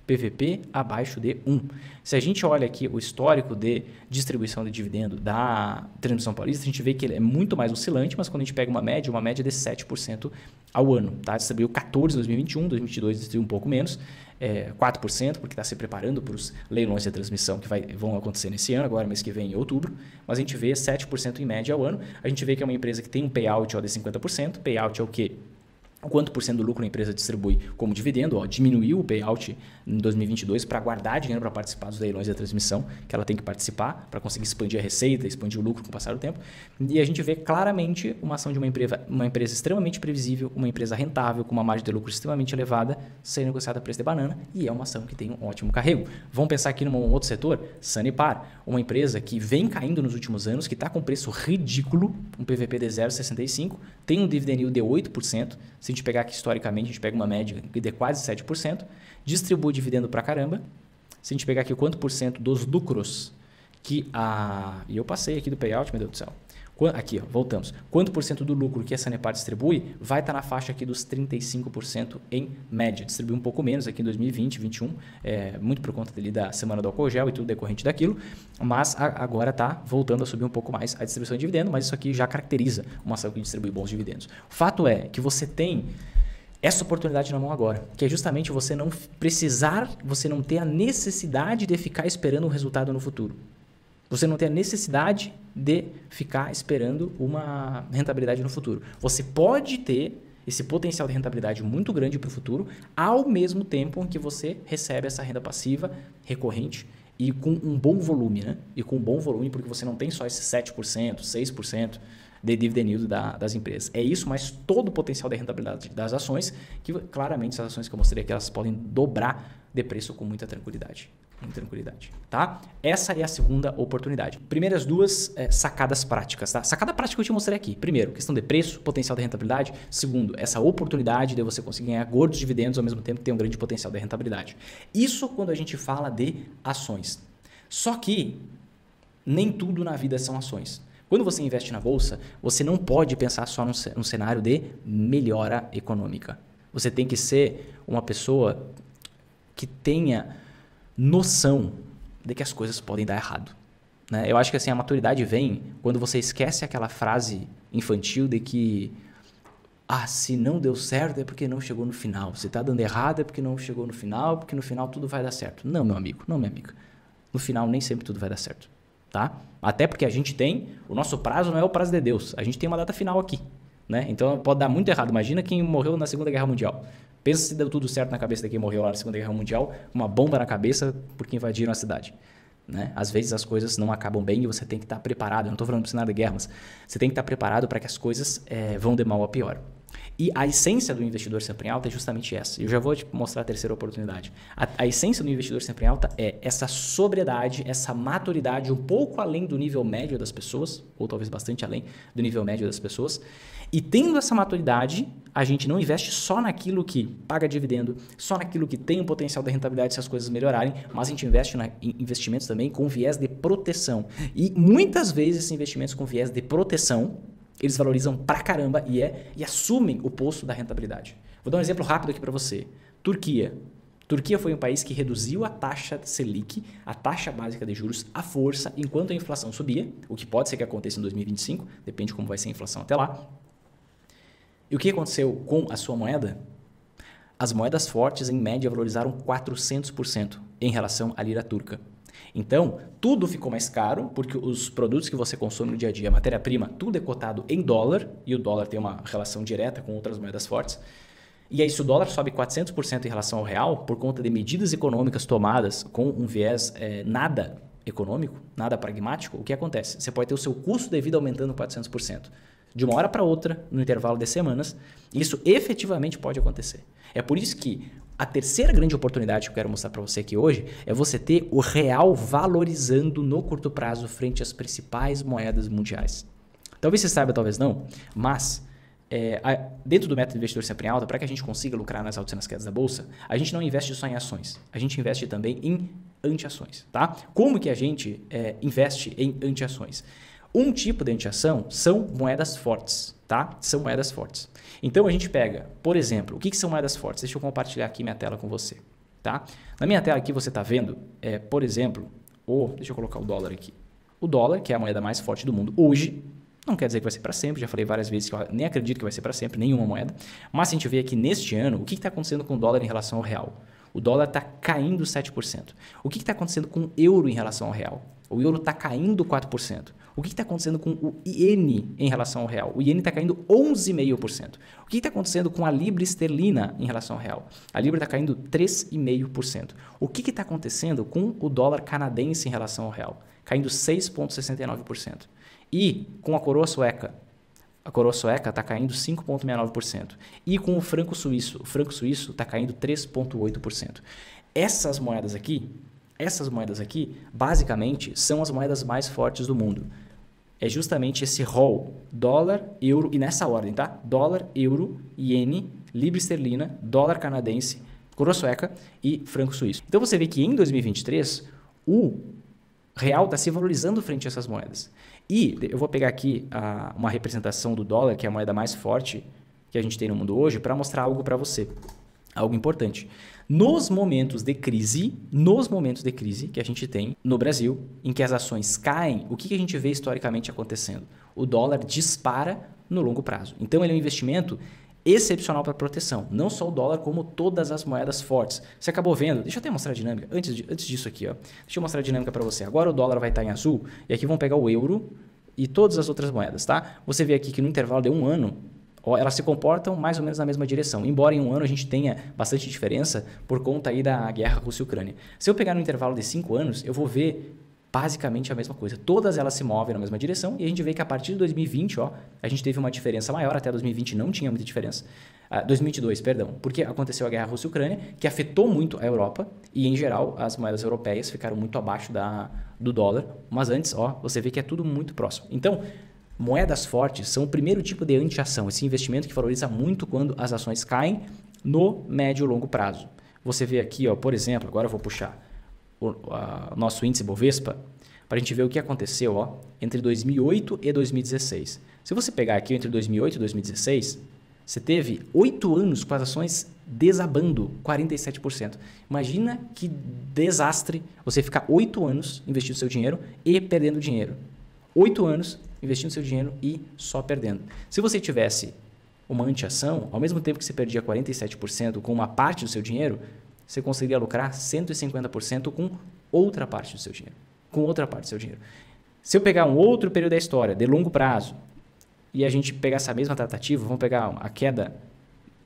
PVP abaixo de 1. Se a gente olha aqui o histórico de distribuição de dividendo da Transmissão Paulista, a gente vê que ele é muito mais oscilante, mas quando a gente pega uma média de 7% ao ano. Tá? Distribuiu 14% em 2021, 2022 distribuiu um pouco menos, 4%, porque está se preparando para os leilões de transmissão que vão acontecer nesse ano, agora mês que vem em outubro, mas a gente vê 7% em média ao ano. A gente vê que é uma empresa que tem um payout de 50%, payout é o quê? Quanto por cento do lucro a empresa distribui como dividendo, ó, diminuiu o payout em 2022 para guardar dinheiro para participar dos leilões da transmissão, que ela tem que participar para conseguir expandir a receita, expandir o lucro com o passar do tempo. E a gente vê claramente uma ação de uma empresa extremamente previsível, uma empresa rentável, com uma margem de lucro extremamente elevada, ser negociada a preço de banana, e é uma ação que tem um ótimo carrego. Vamos pensar aqui num outro setor, Sanepar, uma empresa que vem caindo nos últimos anos, que está com preço ridículo, um PVP de 0,65, tem um dividend yield de 8%. Se a gente pegar aqui historicamente, a gente pega uma média de quase 7%, distribui dividendo pra caramba. Se a gente pegar aqui quanto por cento dos lucros que E eu passei aqui do payout, meu Deus do céu. Aqui, ó, voltamos. Quanto por cento do lucro que a Sanepar distribui vai estar na faixa aqui dos 35% em média. Distribui um pouco menos aqui em 2020, 2021, muito por conta dele da semana do álcool gel e tudo decorrente daquilo, mas agora está voltando a subir um pouco mais a distribuição de dividendo, mas isso aqui já caracteriza uma ação que distribui bons dividendos. O fato é que você tem essa oportunidade na mão agora, que é justamente você não precisar, você não ter a necessidade de ficar esperando um resultado no futuro. Você não tem a necessidade de ficar esperando uma rentabilidade no futuro. Você pode ter esse potencial de rentabilidade muito grande para o futuro, ao mesmo tempo em que você recebe essa renda passiva recorrente e com um bom volume, né? E com um bom volume, porque você não tem só esse 7%, 6% de dividend yield das empresas. É isso, mas todo o potencial de rentabilidade das ações, que claramente as ações que eu mostrei aqui, elas podem dobrar de preço com muita tranquilidade. Tá? Essa é a segunda oportunidade. Primeiras duas sacadas práticas, tá? Sacada prática que eu te mostrei aqui. Primeiro, questão de preço, potencial de rentabilidade. Segundo, essa oportunidade de você conseguir ganhar gordos dividendos ao mesmo tempo que tem um grande potencial de rentabilidade. Isso quando a gente fala de ações. Só que nem tudo na vida são ações. Quando você investe na bolsa, você não pode pensar só num cenário de melhora econômica. Você tem que ser uma pessoa que tenha noção de que as coisas podem dar errado. Né? Eu acho que assim, a maturidade vem quando você esquece aquela frase infantil de que se não deu certo é porque não chegou no final. Se está dando errado é porque não chegou no final, porque no final tudo vai dar certo. Não, meu amigo, não, minha amiga. No final nem sempre tudo vai dar certo. Tá? Até porque a gente tem, o nosso prazo não é o prazo de Deus. A gente tem uma data final aqui. Né? Então pode dar muito errado. Imagina quem morreu na Segunda Guerra Mundial. Pensa se deu tudo certo na cabeça de quem morreu lá na Segunda Guerra Mundial, uma bomba na cabeça porque invadiram a cidade. né? Às vezes as coisas não acabam bem e você tem que estar preparado. Eu não estou falando para cenário de guerra, mas você tem que estar preparado para que as coisas vão de mal a pior. E a essência do investidor sempre em alta é justamente essa. Eu já vou te mostrar a terceira oportunidade. A essência do investidor sempre em alta é essa sobriedade, essa maturidade um pouco além do nível médio das pessoas, ou talvez bastante além do nível médio das pessoas. E tendo essa maturidade, a gente não investe só naquilo que paga dividendo, só naquilo que tem um potencial de rentabilidade se as coisas melhorarem, mas a gente investe em investimentos também com viés de proteção. E muitas vezes esses investimentos com viés de proteção, eles valorizam pra caramba e assumem o posto da rentabilidade. Vou dar um exemplo rápido aqui para você. Turquia. Turquia foi um país que reduziu a taxa Selic, a taxa básica de juros, à força, enquanto a inflação subia, o que pode ser que aconteça em 2025, depende de como vai ser a inflação até lá. E o que aconteceu com a sua moeda? As moedas fortes, em média, valorizaram 400% em relação à lira turca. Então, tudo ficou mais caro, porque os produtos que você consome no dia a dia, a matéria-prima, tudo é cotado em dólar, e o dólar tem uma relação direta com outras moedas fortes. E aí, se o dólar sobe 400% em relação ao real, por conta de medidas econômicas tomadas com um viés nada econômico, nada pragmático, o que acontece? Você pode ter o seu custo de vida aumentando 400%. De uma hora para outra, no intervalo de semanas, isso efetivamente pode acontecer. É por isso que a terceira grande oportunidade que eu quero mostrar para você aqui hoje é você ter o real valorizando no curto prazo frente às principais moedas mundiais. Talvez você saiba, talvez não, mas dentro do método investidor sempre em alta, para que a gente consiga lucrar nas altas e nas quedas da bolsa, a gente não investe só em ações, a gente investe também em anti-ações. Tá? Como que a gente investe em anti-ações? Um tipo de anti-ação são moedas fortes, tá? São moedas fortes. Então a gente pega, por exemplo, o que são moedas fortes? Deixa eu compartilhar aqui minha tela com você, tá? Na minha tela aqui você está vendo, por exemplo, deixa eu colocar o dólar aqui. O dólar, que é a moeda mais forte do mundo hoje, não quer dizer que vai ser para sempre, já falei várias vezes que eu nem acredito que vai ser para sempre, nenhuma moeda. Mas se a gente vê aqui neste ano, o que está acontecendo com o dólar em relação ao real? O dólar está caindo 7%. O que está acontecendo com o euro em relação ao real? O euro está caindo 4%. O que está acontecendo com o iene em relação ao real? O iene está caindo 11,5%. O que está acontecendo com a libra esterlina em relação ao real? A libra está caindo 3,5%. O que está acontecendo com o dólar canadense em relação ao real? Caindo 6,69%. E com a coroa sueca? A coroa sueca está caindo 5,69%. E com o franco suíço está caindo 3,8%. Essas moedas aqui, basicamente, são as moedas mais fortes do mundo. É justamente esse rol, dólar, euro, e nessa ordem, tá? Dólar, euro, iene, libra esterlina, dólar canadense, coroa sueca e franco suíço. Então você vê que em 2023, o real está se valorizando frente a essas moedas. E eu vou pegar aqui uma representação do dólar, que é a moeda mais forte que a gente tem no mundo hoje, para mostrar algo para você, algo importante. Nos momentos de crise que a gente tem no Brasil, em que as ações caem, o que a gente vê historicamente acontecendo? O dólar dispara no longo prazo. Então, ele é um investimento excepcional para proteção. Não só o dólar, como todas as moedas fortes. Você acabou vendo, deixa eu até mostrar a dinâmica, antes disso aqui, ó. Deixa eu mostrar a dinâmica para você. Agora o dólar vai estar em azul, e aqui vamos pegar o euro e todas as outras moedas, tá? Você vê aqui que no intervalo de um ano, elas se comportam mais ou menos na mesma direção. Embora em um ano a gente tenha bastante diferença por conta aí da guerra Rússia e Ucrânia. Se eu pegar no intervalo de 5 anos, eu vou ver basicamente a mesma coisa. Todas elas se movem na mesma direção e a gente vê que a partir de 2020, a gente teve uma diferença maior. Até 2020 não tinha muita diferença. 2022, perdão, porque aconteceu a guerra Rússia e Ucrânia, que afetou muito a Europa e, em geral, as moedas europeias ficaram muito abaixo do dólar. Mas antes, você vê que é tudo muito próximo. Então, moedas fortes são o primeiro tipo de anti-ação, esse investimento que valoriza muito quando as ações caem no médio e longo prazo. Você vê aqui, por exemplo, agora eu vou puxar o nosso índice Bovespa para a gente ver o que aconteceu entre 2008 e 2016. Se você pegar aqui entre 2008 e 2016, você teve 8 anos com as ações desabando 47%. Imagina que desastre você ficar 8 anos investindo seu dinheiro e perdendo dinheiro. 8 anos investindo seu dinheiro e só perdendo. Se você tivesse uma anti-ação, ao mesmo tempo que você perdia 47% com uma parte do seu dinheiro, você conseguiria lucrar 150% com outra parte do seu dinheiro. Se eu pegar um outro período da história, de longo prazo, e a gente pegar essa mesma tratativa, vamos pegar a queda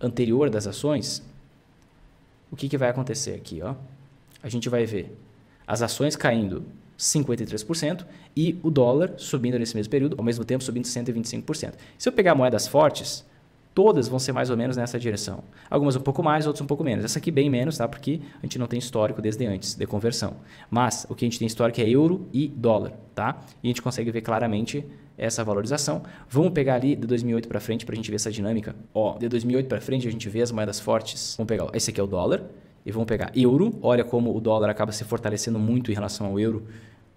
anterior das ações, o que vai acontecer aqui? A gente vai ver as ações caindo 53%, e o dólar subindo nesse mesmo período, ao mesmo tempo subindo 125%. Se eu pegar moedas fortes, todas vão ser mais ou menos nessa direção. Algumas um pouco mais, outras um pouco menos. Essa aqui bem menos, tá? Porque a gente não tem histórico desde antes de conversão. Mas o que a gente tem histórico é euro e dólar, tá? E a gente consegue ver claramente essa valorização. Vamos pegar ali de 2008 para frente para a gente ver essa dinâmica. Ó, de 2008 para frente a gente vê as moedas fortes. Vamos pegar, esse aqui é o dólar e vamos pegar euro. Olha como o dólar acaba se fortalecendo muito em relação ao euro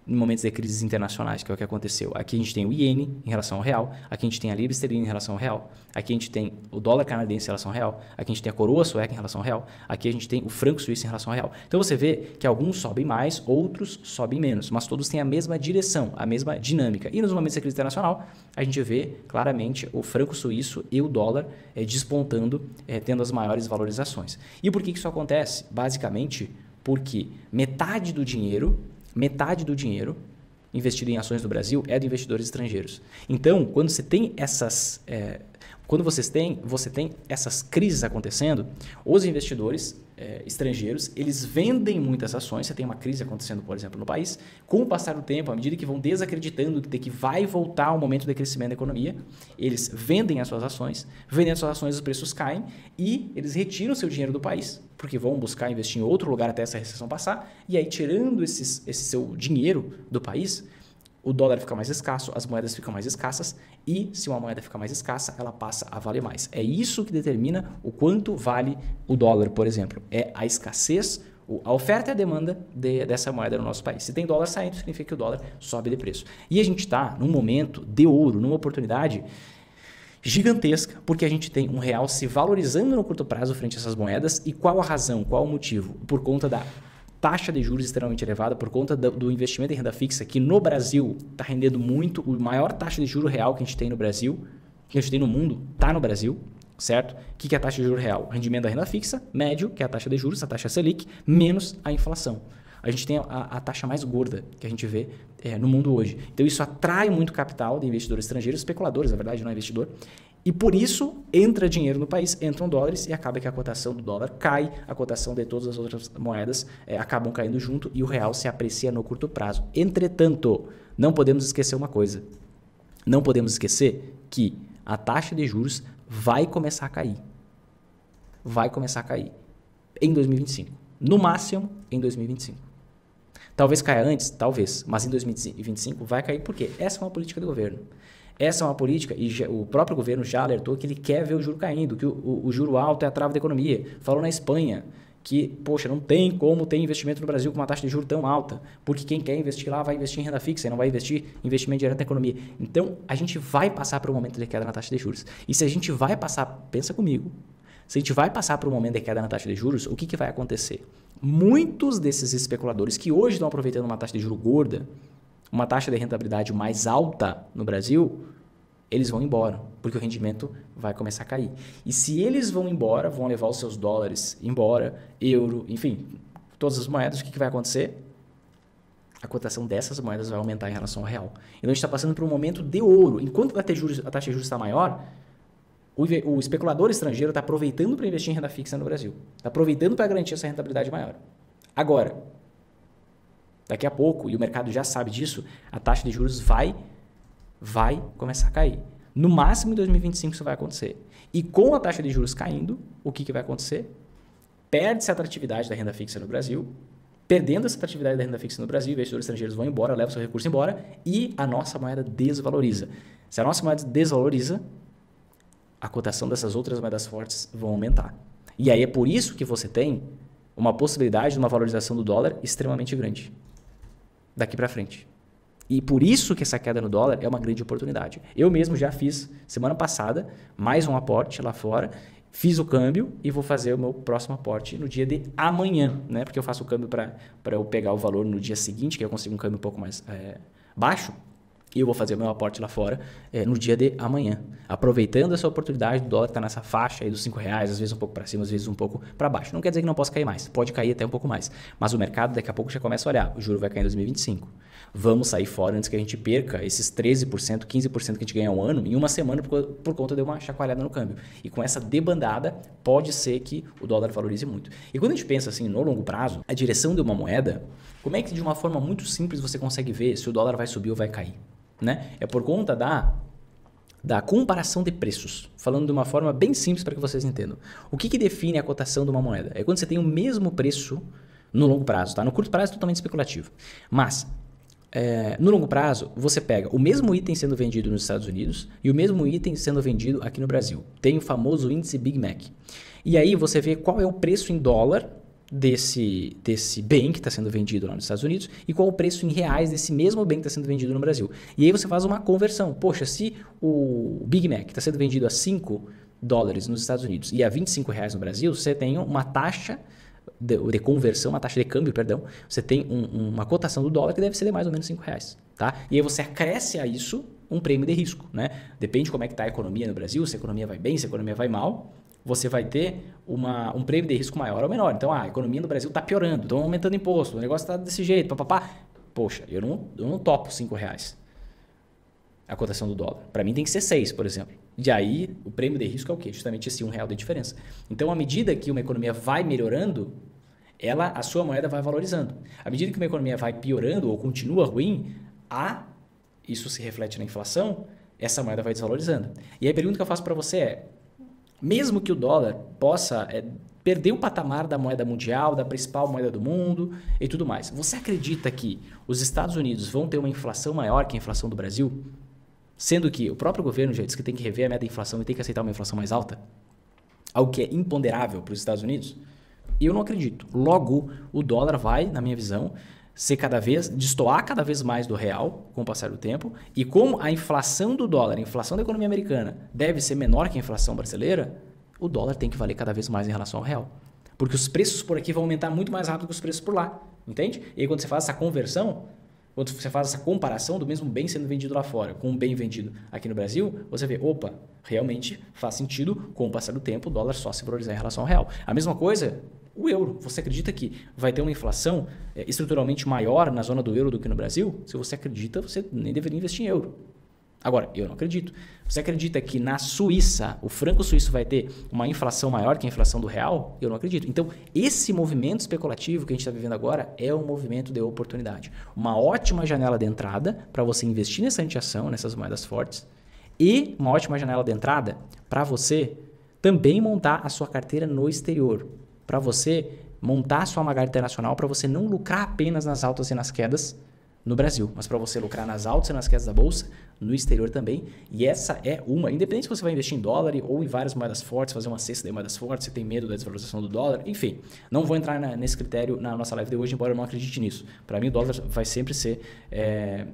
em momentos de crises internacionais, que é o que aconteceu. Aqui a gente tem o iene em relação ao real, aqui a gente tem a libra esterlina em relação ao real, aqui a gente tem o dólar canadense em relação ao real, aqui a gente tem a coroa sueca em relação ao real, aqui a gente tem o franco suíço em relação ao real. Então você vê que alguns sobem mais, outros sobem menos, mas todos têm a mesma direção, a mesma dinâmica. E nos momentos de crise internacional, a gente vê claramente o franco suíço e o dólar despontando, tendo as maiores valorizações. E por que isso acontece? Basicamente porque metade do dinheiro investido em ações no Brasil é de investidores estrangeiros. Então, quando você tem você tem essas crises acontecendo, os investidores estrangeiros, eles vendem muitas ações. Você tem uma crise acontecendo, por exemplo, no país. Com o passar do tempo, à medida que vão desacreditando de que vai voltar o momento de crescimento da economia, eles vendem as suas ações. Vendendo as suas ações, os preços caem e eles retiram o seu dinheiro do país, porque vão buscar investir em outro lugar até essa recessão passar. E aí, tirando esse seu dinheiro do país, o dólar fica mais escasso, as moedas ficam mais escassas e, se uma moeda fica mais escassa, ela passa a valer mais. É isso que determina o quanto vale o dólar, por exemplo. É a escassez, a oferta e a demanda dessa moeda no nosso país. Se tem dólar saindo, significa que o dólar sobe de preço. E a gente está num momento de ouro, numa oportunidade gigantesca, porque a gente tem um real se valorizando no curto prazo frente a essas moedas. E qual a razão, qual o motivo? Por conta da taxa de juros extremamente elevada, por conta do investimento em renda fixa, que no Brasil está rendendo muito. A maior taxa de juro real que a gente tem no Brasil, que a gente tem no mundo, está no Brasil, certo? O que é a taxa de juro real? O rendimento da renda fixa, médio, que é a taxa de juros, a taxa Selic, menos a inflação. A gente tem a taxa mais gorda que a gente vê no mundo hoje. Então isso atrai muito capital de investidores estrangeiros, especuladores, na verdade, não é investidor. E por isso entra dinheiro no país, entram dólares e acaba que a cotação do dólar cai, a cotação de todas as outras moedas acabam caindo junto e o real se aprecia no curto prazo. Entretanto, não podemos esquecer uma coisa. Não podemos esquecer que a taxa de juros vai começar a cair. Vai começar a cair em 2025. No máximo, em 2025. Talvez caia antes, talvez, mas em 2025 vai cair porque essa é uma política do governo. Essa é uma política, e o próprio governo já alertou que ele quer ver o juro caindo, que o juro alto é a trava da economia. Falou na Espanha que, poxa, não tem como ter investimento no Brasil com uma taxa de juros tão alta, porque quem quer investir lá vai investir em renda fixa e não vai investir em investimento direto na economia. Então, a gente vai passar por um momento de queda na taxa de juros. E se a gente vai passar, pensa comigo, se a gente vai passar por um momento de queda na taxa de juros, o que vai acontecer? Muitos desses especuladores que hoje estão aproveitando uma taxa de juros gorda, uma taxa de rentabilidade mais alta no Brasil, eles vão embora, porque o rendimento vai começar a cair. E se eles vão embora, vão levar os seus dólares embora, euro, enfim, todas as moedas, o que vai acontecer? A cotação dessas moedas vai aumentar em relação ao real. Então a gente está passando por um momento de ouro. Enquanto a taxa de juros está maior, o especulador estrangeiro está aproveitando para investir em renda fixa no Brasil. Está aproveitando para garantir essa rentabilidade maior. Agora, daqui a pouco, e o mercado já sabe disso, a taxa de juros vai começar a cair. No máximo em 2025 isso vai acontecer. E com a taxa de juros caindo, o que vai acontecer? Perde-se a atratividade da renda fixa no Brasil. Perdendo essa atratividade da renda fixa no Brasil, investidores estrangeiros vão embora, levam seu recurso embora e a nossa moeda desvaloriza. Se a nossa moeda desvaloriza, a cotação dessas outras moedas fortes vão aumentar. E aí é por isso que você tem uma possibilidade de uma valorização do dólar extremamente grande daqui para frente. E por isso que essa queda no dólar é uma grande oportunidade. Eu mesmo já fiz, semana passada, mais um aporte lá fora, fiz o câmbio e vou fazer o meu próximo aporte no dia de amanhã, né? Porque eu faço o câmbio para eu pegar o valor no dia seguinte, que eu consigo um câmbio um pouco mais baixo. e eu vou fazer o meu aporte lá fora no dia de amanhã. Aproveitando essa oportunidade do dólar que está nessa faixa aí dos R$5, às vezes um pouco para cima, às vezes um pouco para baixo. Não quer dizer que não possa cair mais, pode cair até um pouco mais. Mas o mercado daqui a pouco já começa a olhar, o juro vai cair em 2025. Vamos sair fora antes que a gente perca esses 13%, 15% que a gente ganha ao ano em uma semana por conta de uma chacoalhada no câmbio. E com essa debandada, pode ser que o dólar valorize muito. E quando a gente pensa assim no longo prazo, a direção de uma moeda, como é que de uma forma muito simples você consegue ver se o dólar vai subir ou vai cair? Né? É por conta da comparação de preços, falando de uma forma bem simples para que vocês entendam. O que define a cotação de uma moeda? É quando você tem o mesmo preço no longo prazo, tá? No curto prazo é totalmente especulativo. Mas no longo prazo, você pega o mesmo item sendo vendido nos Estados Unidos e o mesmo item sendo vendido aqui no Brasil. Tem o famoso índice Big Mac. E aí você vê qual é o preço em dólar desse bem que está sendo vendido lá nos Estados Unidos e qual o preço em reais desse mesmo bem que está sendo vendido no Brasil. E aí você faz uma conversão. Poxa, se o Big Mac está sendo vendido a $5 nos Estados Unidos e a R$25 no Brasil, você tem uma taxa de conversão, uma taxa de câmbio, perdão, você tem uma cotação do dólar que deve ser de mais ou menos R$5, tá? E aí você acresce a isso um prêmio de risco, né? Depende de como é que está a economia no Brasil, se a economia vai bem, se a economia vai mal, você vai ter um prêmio de risco maior ou menor. Então, a economia no Brasil está piorando, estão aumentando imposto, o negócio está desse jeito, papapá. Poxa, eu não topo R$5 a cotação do dólar. Para mim tem que ser 6, por exemplo. E aí, o prêmio de risco é o quê? Justamente esse R$1 de diferença. Então, à medida que uma economia vai melhorando, a sua moeda vai valorizando. À medida que uma economia vai piorando ou continua ruim, isso se reflete na inflação, essa moeda vai desvalorizando. E aí a pergunta que eu faço para você é, mesmo que o dólar possa perder o patamar da moeda mundial, da principal moeda do mundo e tudo mais, você acredita que os Estados Unidos vão ter uma inflação maior que a inflação do Brasil? Sendo que o próprio governo já disse que tem que rever a meta de inflação e tem que aceitar uma inflação mais alta? Algo que é imponderável para os Estados Unidos? Eu não acredito. Logo, o dólar vai, na minha visão, destoar cada vez mais do real com o passar do tempo. E como a inflação do dólar, a inflação da economia americana, deve ser menor que a inflação brasileira, o dólar tem que valer cada vez mais em relação ao real. Porque os preços por aqui vão aumentar muito mais rápido que os preços por lá. Entende? E aí quando você faz essa conversão, quando você faz essa comparação do mesmo bem sendo vendido lá fora com um bem vendido aqui no Brasil, você vê, opa, realmente faz sentido, com o passar do tempo, o dólar só se valorizar em relação ao real. A mesma coisa, o euro. Você acredita que vai ter uma inflação estruturalmente maior na zona do euro do que no Brasil? Se você acredita, você nem deveria investir em euro. Agora, eu não acredito. Você acredita que na Suíça, o franco suíço vai ter uma inflação maior que a inflação do real? Eu não acredito. Então, esse movimento especulativo que a gente está vivendo agora é um movimento de oportunidade. Uma ótima janela de entrada para você investir nessa antiação, nessas moedas fortes. E uma ótima janela de entrada para você também montar a sua carteira no exterior. Para você montar a sua Magar Internacional, para você não lucrar apenas nas altas e nas quedas no Brasil, mas para você lucrar nas altas e nas quedas da bolsa no exterior também. E essa é independente se você vai investir em dólar ou em várias moedas fortes, fazer uma cesta de moedas fortes, você tem medo da desvalorização do dólar, enfim, não vou entrar nesse critério na nossa live de hoje, embora eu não acredite nisso. Para mim, o dólar vai sempre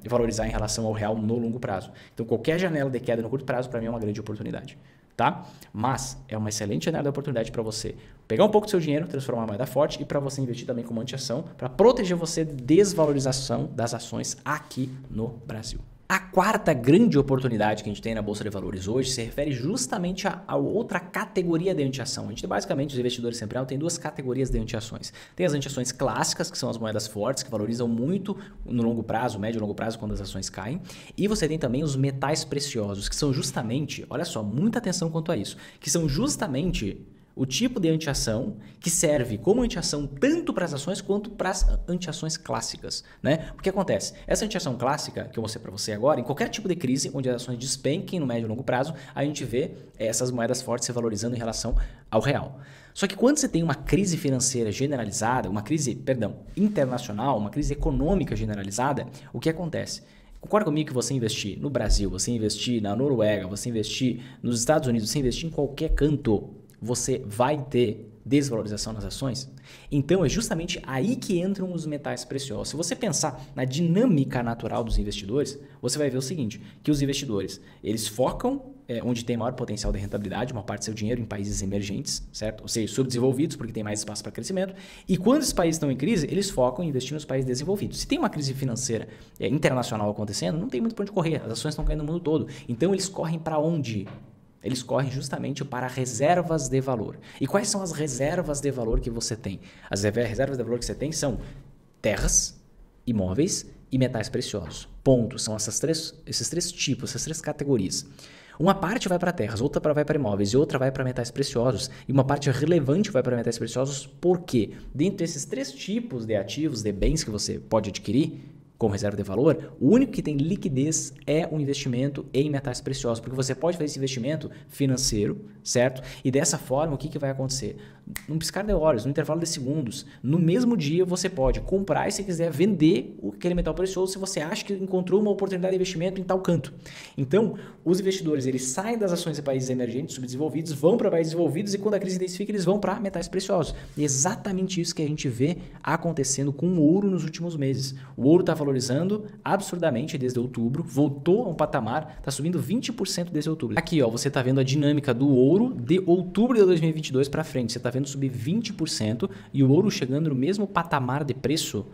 valorizar em relação ao real no longo prazo. Então, qualquer janela de queda no curto prazo, para mim, é uma grande oportunidade. Tá? Mas é uma excelente janela de oportunidade para você pegar um pouco do seu dinheiro, transformar em moeda forte e para você investir também como anti-ação para proteger você de desvalorização das ações aqui no Brasil. A quarta grande oportunidade que a gente tem na Bolsa de Valores hoje se refere justamente a outra categoria de antiação. A gente tem basicamente, os investidores sempre tem duas categorias de antiações. Tem as antiações clássicas, que são as moedas fortes, que valorizam muito no longo prazo, médio e longo prazo, quando as ações caem. E você tem também os metais preciosos, que são justamente, olha só, muita atenção quanto a isso, que são justamente o tipo de antiação que serve como antiação tanto para as ações quanto para as antiações clássicas, né? O que acontece? Essa antiação clássica que eu mostrei para você agora, em qualquer tipo de crise onde as ações despenquem no médio e longo prazo, a gente vê essas moedas fortes se valorizando em relação ao real. Só que quando você tem uma crise financeira generalizada, uma crise, internacional, uma crise econômica generalizada, o que acontece? Concorda comigo que você investir no Brasil, você investir na Noruega, você investir nos Estados Unidos, você investir em qualquer canto, você vai ter desvalorização nas ações? Então é justamente aí que entram os metais preciosos. Se você pensar na dinâmica natural dos investidores, você vai ver o seguinte, que os investidores, eles focam onde tem maior potencial de rentabilidade, uma parte do seu dinheiro em países emergentes, certo? Ou seja, subdesenvolvidos, porque tem mais espaço para crescimento. E quando esses países estão em crise, eles focam em investir nos países desenvolvidos. Se tem uma crise financeira internacional acontecendo, não tem muito para onde correr. As ações estão caindo no mundo todo. Então, eles correm para onde? Eles correm justamente para reservas de valor. E quais são as reservas de valor que você tem? As reservas de valor que você tem são terras, imóveis e metais preciosos. Ponto. São esses três tipos, essas três categorias. Uma parte vai para terras, outra vai para imóveis e outra vai para metais preciosos. E uma parte relevante vai para metais preciosos. Por quê? Dentre esses três tipos de ativos, de bens que você pode adquirir como reserva de valor, o único que tem liquidez é o investimento em metais preciosos, porque você pode fazer esse investimento financeiro, certo? E dessa forma, o que vai acontecer? Num piscar de olhos, no intervalo de segundos, no mesmo dia você pode comprar e, se quiser, vender aquele metal precioso se você acha que encontrou uma oportunidade de investimento em tal canto. Então, os investidores, eles saem das ações de países emergentes, subdesenvolvidos, vão para países desenvolvidos e, quando a crise intensifica, eles vão para metais preciosos. E é exatamente isso que a gente vê acontecendo com o ouro nos últimos meses. O ouro está valorizando absurdamente desde outubro, voltou a um patamar, está subindo 20% desde outubro. Aqui, ó, você está vendo a dinâmica do ouro de outubro de 2022 para frente. Você está vendo subir 20% e o ouro chegando no mesmo patamar de preço,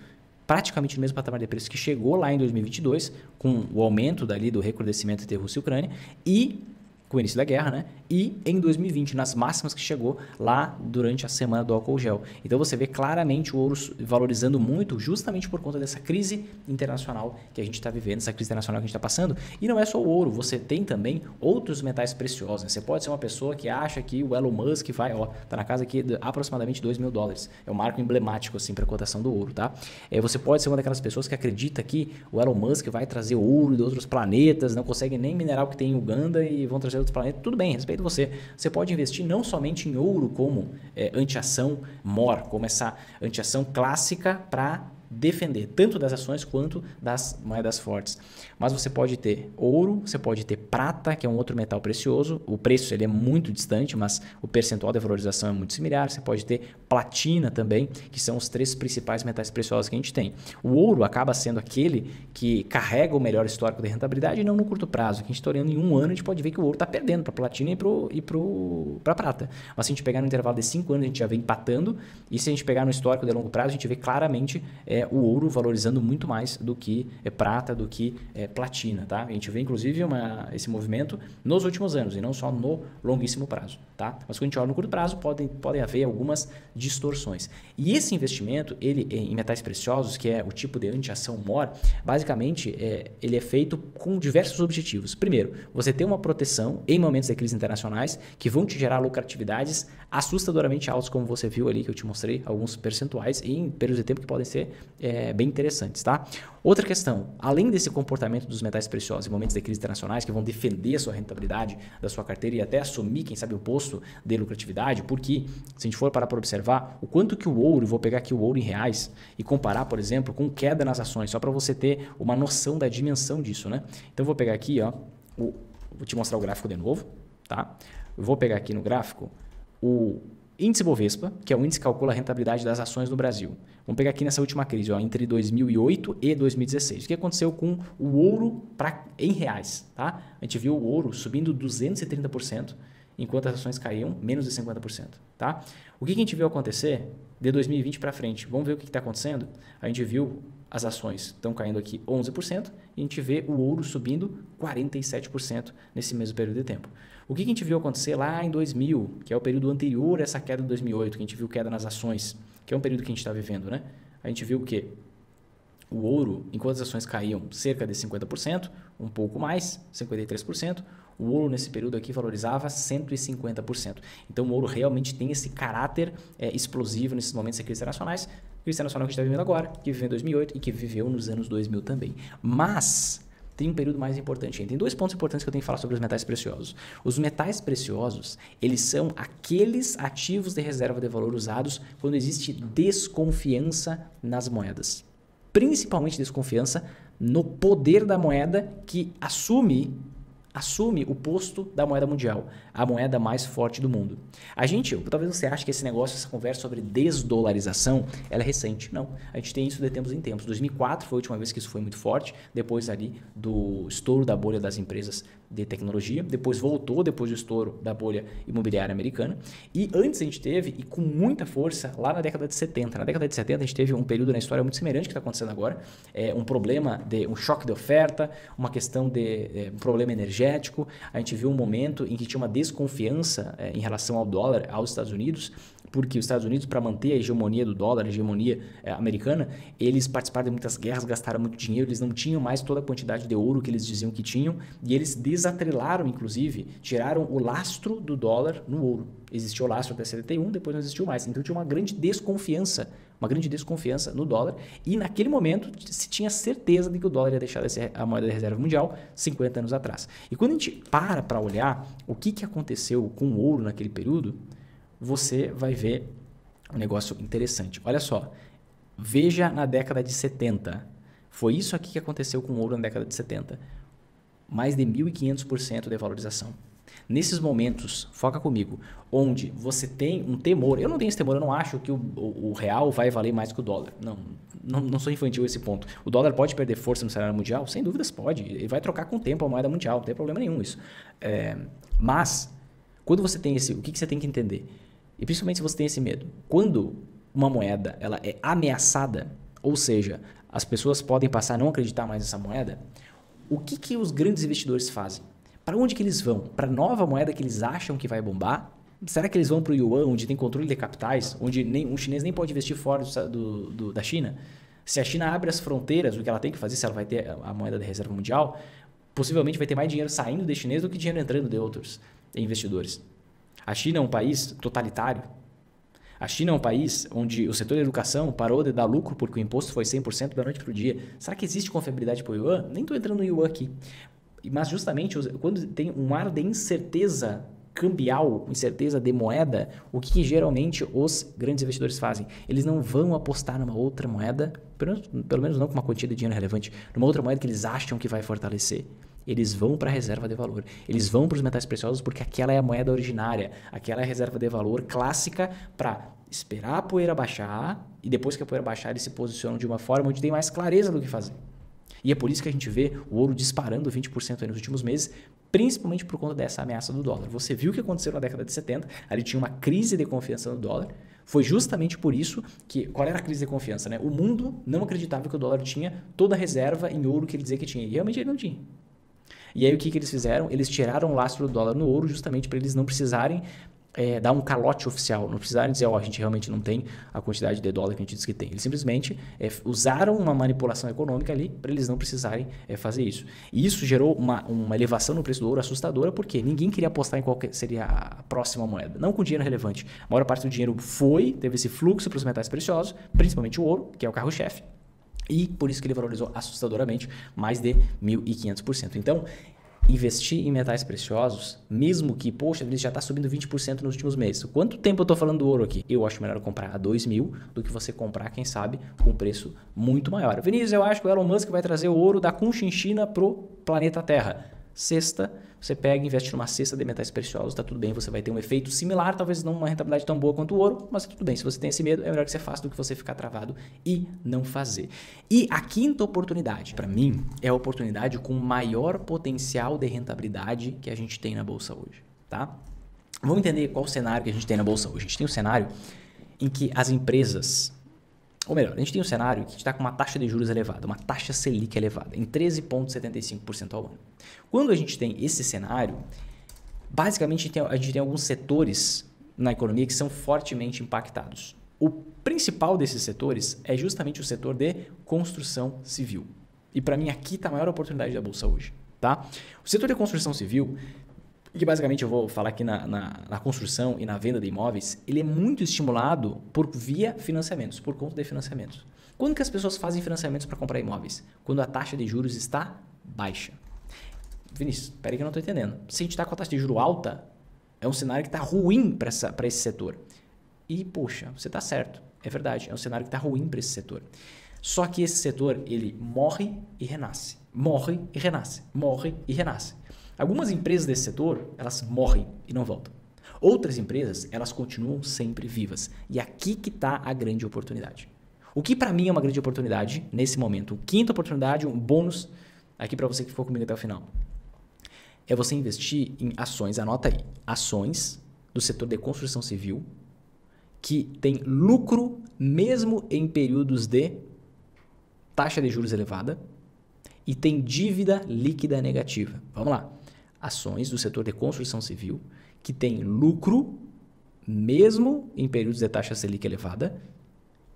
praticamente no mesmo patamar de preço que chegou lá em 2022, com o aumento dali do recrudescimento entre Rússia e Ucrânia e com o início da guerra, né? E em 2020, nas máximas que chegou lá durante a semana do álcool gel. Então você vê claramente o ouro valorizando muito justamente por conta dessa crise internacional que a gente está vivendo, essa crise internacional que a gente está passando. E não é só o ouro, você tem também outros metais preciosos, né? Você pode ser uma pessoa que acha que o Elon Musk vai, ó, tá na casa aqui de aproximadamente $2.000. É um marco emblemático assim para a cotação do ouro, tá? Você pode ser uma daquelas pessoas que acredita que o Elon Musk vai trazer ouro de outros planetas, não consegue nem minerar o que tem em Uganda e vão trazer outros planetas. Tudo bem, respeito você. Você pode investir não somente em ouro como antiação MOR, como essa antiação clássica para defender tanto das ações quanto das moedas fortes. Mas você pode ter ouro, você pode ter prata, que é um outro metal precioso. O preço ele é muito distante, mas o percentual de valorização é muito similar. Você pode ter platina também, que são os três principais metais preciosos que a gente tem. O ouro acaba sendo aquele que carrega o melhor histórico de rentabilidade e não no curto prazo. Que a gente está olhando em um ano, a gente pode ver que o ouro está perdendo para a platina e para a prata. Mas se a gente pegar no intervalo de 5 anos, a gente já vem empatando. E se a gente pegar no histórico de longo prazo, a gente vê claramente o ouro valorizando muito mais do que prata, do que platina, tá? A gente vê inclusive esse movimento nos últimos anos e não só no longuíssimo prazo, tá? Mas quando a gente olha no curto prazo, podem haver algumas distorções. E esse investimento, ele em metais preciosos, que é o tipo de antiação MOR, basicamente ele é feito com diversos objetivos. Primeiro, você tem uma proteção em momentos de crise internacionais que vão te gerar lucratividades assustadoramente altas, como você viu ali, que eu te mostrei alguns percentuais em períodos de tempo que podem ser bem interessantes, tá? Outra questão, além desse comportamento dos metais preciosos em momentos de crise internacionais que vão defender a sua rentabilidade da sua carteira e até assumir, quem sabe, o posto de lucratividade, porque se a gente for parar para observar o quanto que o ouro, vou pegar aqui o ouro em reais e comparar, por exemplo, com queda nas ações, só para você ter uma noção da dimensão disso, né? Então, eu vou pegar aqui, ó, vou te mostrar o gráfico de novo, tá? Eu vou pegar aqui no gráfico o índice Bovespa, que é o índice que calcula a rentabilidade das ações no Brasil. Vamos pegar aqui nessa última crise, ó, entre 2008 e 2016. O que aconteceu com o ouro em reais? Tá? A gente viu o ouro subindo 230%, enquanto as ações caíam menos de 50%. Tá? O que a gente viu acontecer de 2020 para frente? Vamos ver o que está acontecendo? A gente viu as ações estão caindo aqui 11% e a gente vê o ouro subindo 47% nesse mesmo período de tempo. O que a gente viu acontecer lá em 2000, que é o período anterior a essa queda de 2008, que a gente viu queda nas ações, que é um período que a gente está vivendo, né? A gente viu o quê? O ouro, enquanto as ações caíam cerca de 50%, um pouco mais, 53%, o ouro nesse período aqui valorizava 150%. Então o ouro realmente tem esse caráter explosivo nesses momentos de crise internacionais. Crise internacional que a gente está vivendo agora, que viveu em 2008 e que viveu nos anos 2000 também. Mas tem um período mais importante ainda. Tem dois pontos importantes que eu tenho que falar sobre os metais preciosos. Os metais preciosos, eles são aqueles ativos de reserva de valor usados quando existe desconfiança nas moedas. Principalmente desconfiança no poder da moeda que assume o posto da moeda mundial, a moeda mais forte do mundo. Talvez você ache que esse negócio, essa conversa sobre desdolarização, ela é recente. Não, a gente tem isso de tempos em tempos. 2004 foi a última vez que isso foi muito forte, depois ali do estouro da bolha das empresas de tecnologia, depois voltou, depois do estouro da bolha imobiliária americana, e antes a gente teve, e com muita força, lá na década de 70. Na década de 70 a gente teve um período na história muito semelhante que está acontecendo agora, um problema, um choque de oferta, uma questão de um problema energético. A gente viu um momento em que tinha uma desconfiança em relação ao dólar aos Estados Unidos, porque os Estados Unidos, para manter a hegemonia do dólar, a hegemonia americana, eles participaram de muitas guerras, gastaram muito dinheiro, eles não tinham mais toda a quantidade de ouro que eles diziam que tinham, e eles desatrelaram, inclusive, tiraram o lastro do dólar no ouro. Existiu o lastro até 71, depois não existiu mais. Então tinha uma grande desconfiança no dólar, e naquele momento se tinha certeza de que o dólar ia deixar de ser a moeda de reserva mundial 50 anos atrás. E quando a gente para olhar o que aconteceu com o ouro naquele período, você vai ver um negócio interessante. Olha só, veja na década de 70. Foi isso aqui que aconteceu com o ouro na década de 70. Mais de 1.500% de valorização. Nesses momentos, foca comigo, onde você tem um temor, eu não tenho esse temor, eu não acho que o real vai valer mais que o dólar. Não sou infantil a esse ponto. O dólar pode perder força no cenário mundial? Sem dúvidas pode. Ele vai trocar com o tempo a moeda mundial, não tem problema nenhum isso. Mas, quando você tem o que você tem que entender? E principalmente se você tem esse medo. Quando uma moeda ela é ameaçada, ou seja, as pessoas podem passar a não acreditar mais nessa moeda, o que os grandes investidores fazem? Para onde que eles vão? Para a nova moeda que eles acham que vai bombar? Será que eles vão para o Yuan, onde tem controle de capitais, onde um chinês nem pode investir fora da China? Se a China abre as fronteiras, o que ela tem que fazer, se ela vai ter a moeda de reserva mundial, possivelmente vai ter mais dinheiro saindo de chinês do que dinheiro entrando de outros investidores. A China é um país totalitário. A China é um país onde o setor da educação parou de dar lucro porque o imposto foi 100% da noite para o dia. Será que existe confiabilidade para o Yuan? Nem estou entrando no Yuan aqui. Mas justamente quando tem um ar de incerteza cambial, incerteza de moeda, o que geralmente os grandes investidores fazem? Eles não vão apostar numa outra moeda, pelo menos não com uma quantia de dinheiro relevante, numa outra moeda que eles acham que vai fortalecer. Eles vão para a reserva de valor. Eles vão para os metais preciosos porque aquela é a moeda originária. Aquela é a reserva de valor clássica para esperar a poeira baixar e depois que a poeira baixar eles se posicionam de uma forma onde tem mais clareza do que fazer. E é por isso que a gente vê o ouro disparando 20% nos últimos meses, principalmente por conta dessa ameaça do dólar. Você viu o que aconteceu na década de 70, ali tinha uma crise de confiança no dólar. Foi justamente por isso que... Qual era a crise de confiança? Né? O mundo não acreditava que o dólar tinha toda a reserva em ouro que ele dizia que tinha. E realmente ele não tinha. E aí o que eles fizeram? Eles tiraram o lastro do dólar no ouro justamente para eles não precisarem dar um calote oficial, não precisarem dizer, a gente realmente não tem a quantidade de dólar que a gente diz que tem. Eles simplesmente usaram uma manipulação econômica ali para eles não precisarem fazer isso. E isso gerou uma elevação no preço do ouro assustadora, porque ninguém queria apostar em qual seria a próxima moeda. Não com dinheiro relevante. A maior parte do dinheiro teve esse fluxo para os metais preciosos, principalmente o ouro, que é o carro-chefe. E por isso que ele valorizou assustadoramente mais de 1.500%. Então, investir em metais preciosos, mesmo que, poxa, ele já está subindo 20% nos últimos meses. Quanto tempo eu estou falando do ouro aqui? Eu acho melhor comprar a 2.000 do que você comprar, quem sabe, com um preço muito maior. Vinícius, eu acho que o Elon Musk vai trazer o ouro da Conchinchina para o planeta Terra. Cesta, você pega e investe numa cesta de metais preciosos, tá tudo bem, você vai ter um efeito similar, talvez não uma rentabilidade tão boa quanto o ouro, mas tudo bem, se você tem esse medo, é melhor que você faça do que você ficar travado e não fazer. E a quinta oportunidade, para mim, é a oportunidade com maior potencial de rentabilidade que a gente tem na Bolsa hoje, tá? Vamos entender qual o cenário que a gente tem na Bolsa hoje. A gente tem um cenário em que as empresas... Ou melhor, a gente tem um cenário que está com uma taxa de juros elevada, uma taxa Selic elevada, em 13,75% ao ano. Quando a gente tem esse cenário, basicamente a gente tem alguns setores na economia que são fortemente impactados. O principal desses setores é justamente o setor de construção civil. E para mim aqui está a maior oportunidade da Bolsa hoje. Tá? O setor de construção civil, que basicamente eu vou falar aqui na construção e na venda de imóveis, ele é muito estimulado via financiamentos, por conta de financiamentos. Quando que as pessoas fazem financiamentos para comprar imóveis? Quando a taxa de juros está baixa. Vinícius, espera aí que eu não estou entendendo. Se a gente está com a taxa de juros alta, é um cenário que está ruim para esse setor. E, poxa, você está certo. É verdade, é um cenário que está ruim para esse setor. Só que esse setor, ele morre e renasce. Morre e renasce. Morre e renasce. Algumas empresas desse setor, elas morrem e não voltam. Outras empresas, elas continuam sempre vivas. E aqui que está a grande oportunidade. O que para mim é uma grande oportunidade nesse momento, quinta oportunidade, um bônus aqui para você que ficou comigo até o final. é você investir em ações, anota aí, ações do setor de construção civil que tem lucro mesmo em períodos de taxa de juros elevada e tem dívida líquida negativa. Vamos lá. Ações do setor de construção civil que tem lucro mesmo em períodos de taxa Selic elevada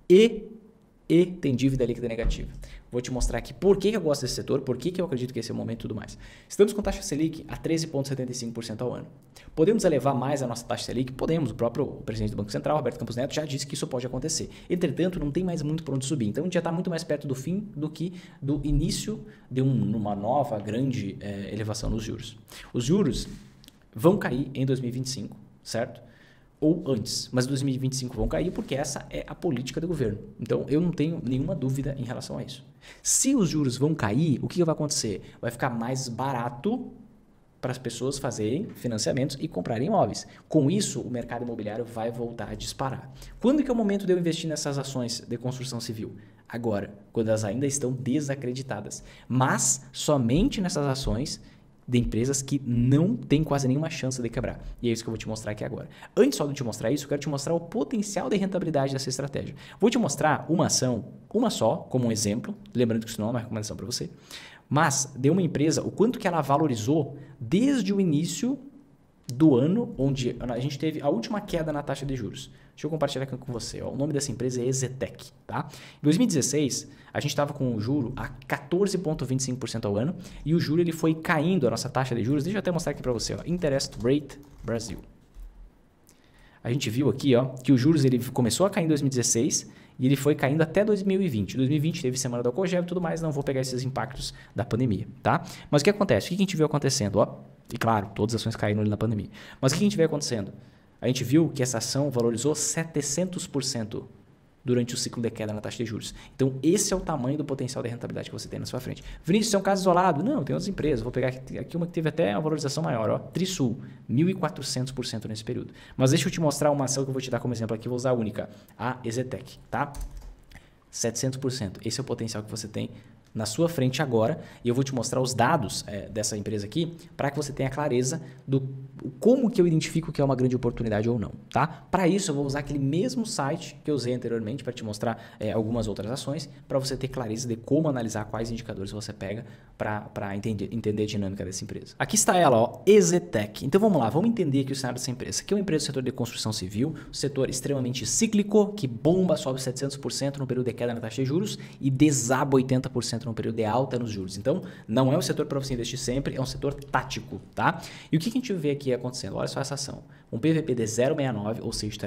e tem dívida líquida negativa. Vou te mostrar aqui por que eu gosto desse setor, por que eu acredito que esse é o momento e tudo mais. Estamos com taxa Selic a 13,75% ao ano. Podemos elevar mais a nossa taxa Selic? Podemos. O próprio presidente do Banco Central, Roberto Campos Neto, já disse que isso pode acontecer. Entretanto, não tem mais muito para onde subir. Então, a gente já está muito mais perto do fim do que do início de uma nova grande elevação nos juros. Os juros vão cair em 2025, certo? Ou antes, mas em 2025 vão cair porque essa é a política do governo. Então, eu não tenho nenhuma dúvida em relação a isso. Se os juros vão cair, o que vai acontecer? Vai ficar mais barato para as pessoas fazerem financiamentos e comprarem imóveis. Com isso, o mercado imobiliário vai voltar a disparar. Quando que é o momento de eu investir nessas ações de construção civil? Agora, quando elas ainda estão desacreditadas. Mas somente nessas ações de empresas que não têm quase nenhuma chance de quebrar. E é isso que eu vou te mostrar aqui agora. Antes só de te mostrar isso, eu quero te mostrar o potencial de rentabilidade dessa estratégia. Vou te mostrar uma ação, uma só, como um exemplo, lembrando que isso não é uma recomendação para você, mas de uma empresa, o quanto que ela valorizou desde o início do ano, onde a gente teve a última queda na taxa de juros. Deixa eu compartilhar aqui com você. Ó. O nome dessa empresa é EZTEC. Tá? Em 2016, a gente estava com o juro a 14,25% ao ano e o juro ele foi caindo, a nossa taxa de juros. Deixa eu até mostrar aqui para você. Ó. Interest Rate Brasil. A gente viu aqui ó, que o juros ele começou a cair em 2016 e ele foi caindo até 2020. 2020 teve semana do Alcogel e tudo mais, não vou pegar esses impactos da pandemia. Tá? Mas o que acontece? O que a gente viu acontecendo? Ó, e claro, todas as ações caíram ali na pandemia. Mas o que a gente vê acontecendo? A gente viu que essa ação valorizou 700% durante o ciclo de queda na taxa de juros. Então, esse é o tamanho do potencial de rentabilidade que você tem na sua frente. Vinícius, isso é um caso isolado? Não, tem outras empresas. Vou pegar aqui uma que teve até uma valorização maior. Ó, Trisul, 1.400% nesse período. Mas deixa eu te mostrar uma ação que eu vou te dar como exemplo aqui. Vou usar a única, a EZTEC. Tá? 700%. Esse é o potencial que você tem na sua frente agora, e eu vou te mostrar os dados dessa empresa aqui para que você tenha clareza do como que eu identifico que é uma grande oportunidade ou não, tá? Para isso eu vou usar aquele mesmo site que eu usei anteriormente para te mostrar algumas outras ações, para você ter clareza de como analisar quais indicadores você pega para entender a dinâmica dessa empresa. Aqui está ela, ó, EZTEC. Então vamos lá, vamos entender aqui o cenário dessa empresa. Aqui é uma empresa do setor de construção civil, setor extremamente cíclico, que bomba, sobe 700% no período de queda na taxa de juros e desaba 80% no período de alta nos juros. Então, não é um setor para você investir sempre, é um setor tático, tá? E o que a gente vê aqui acontecendo? Olha só essa ação. Um PVP de 0,69, ou seja, está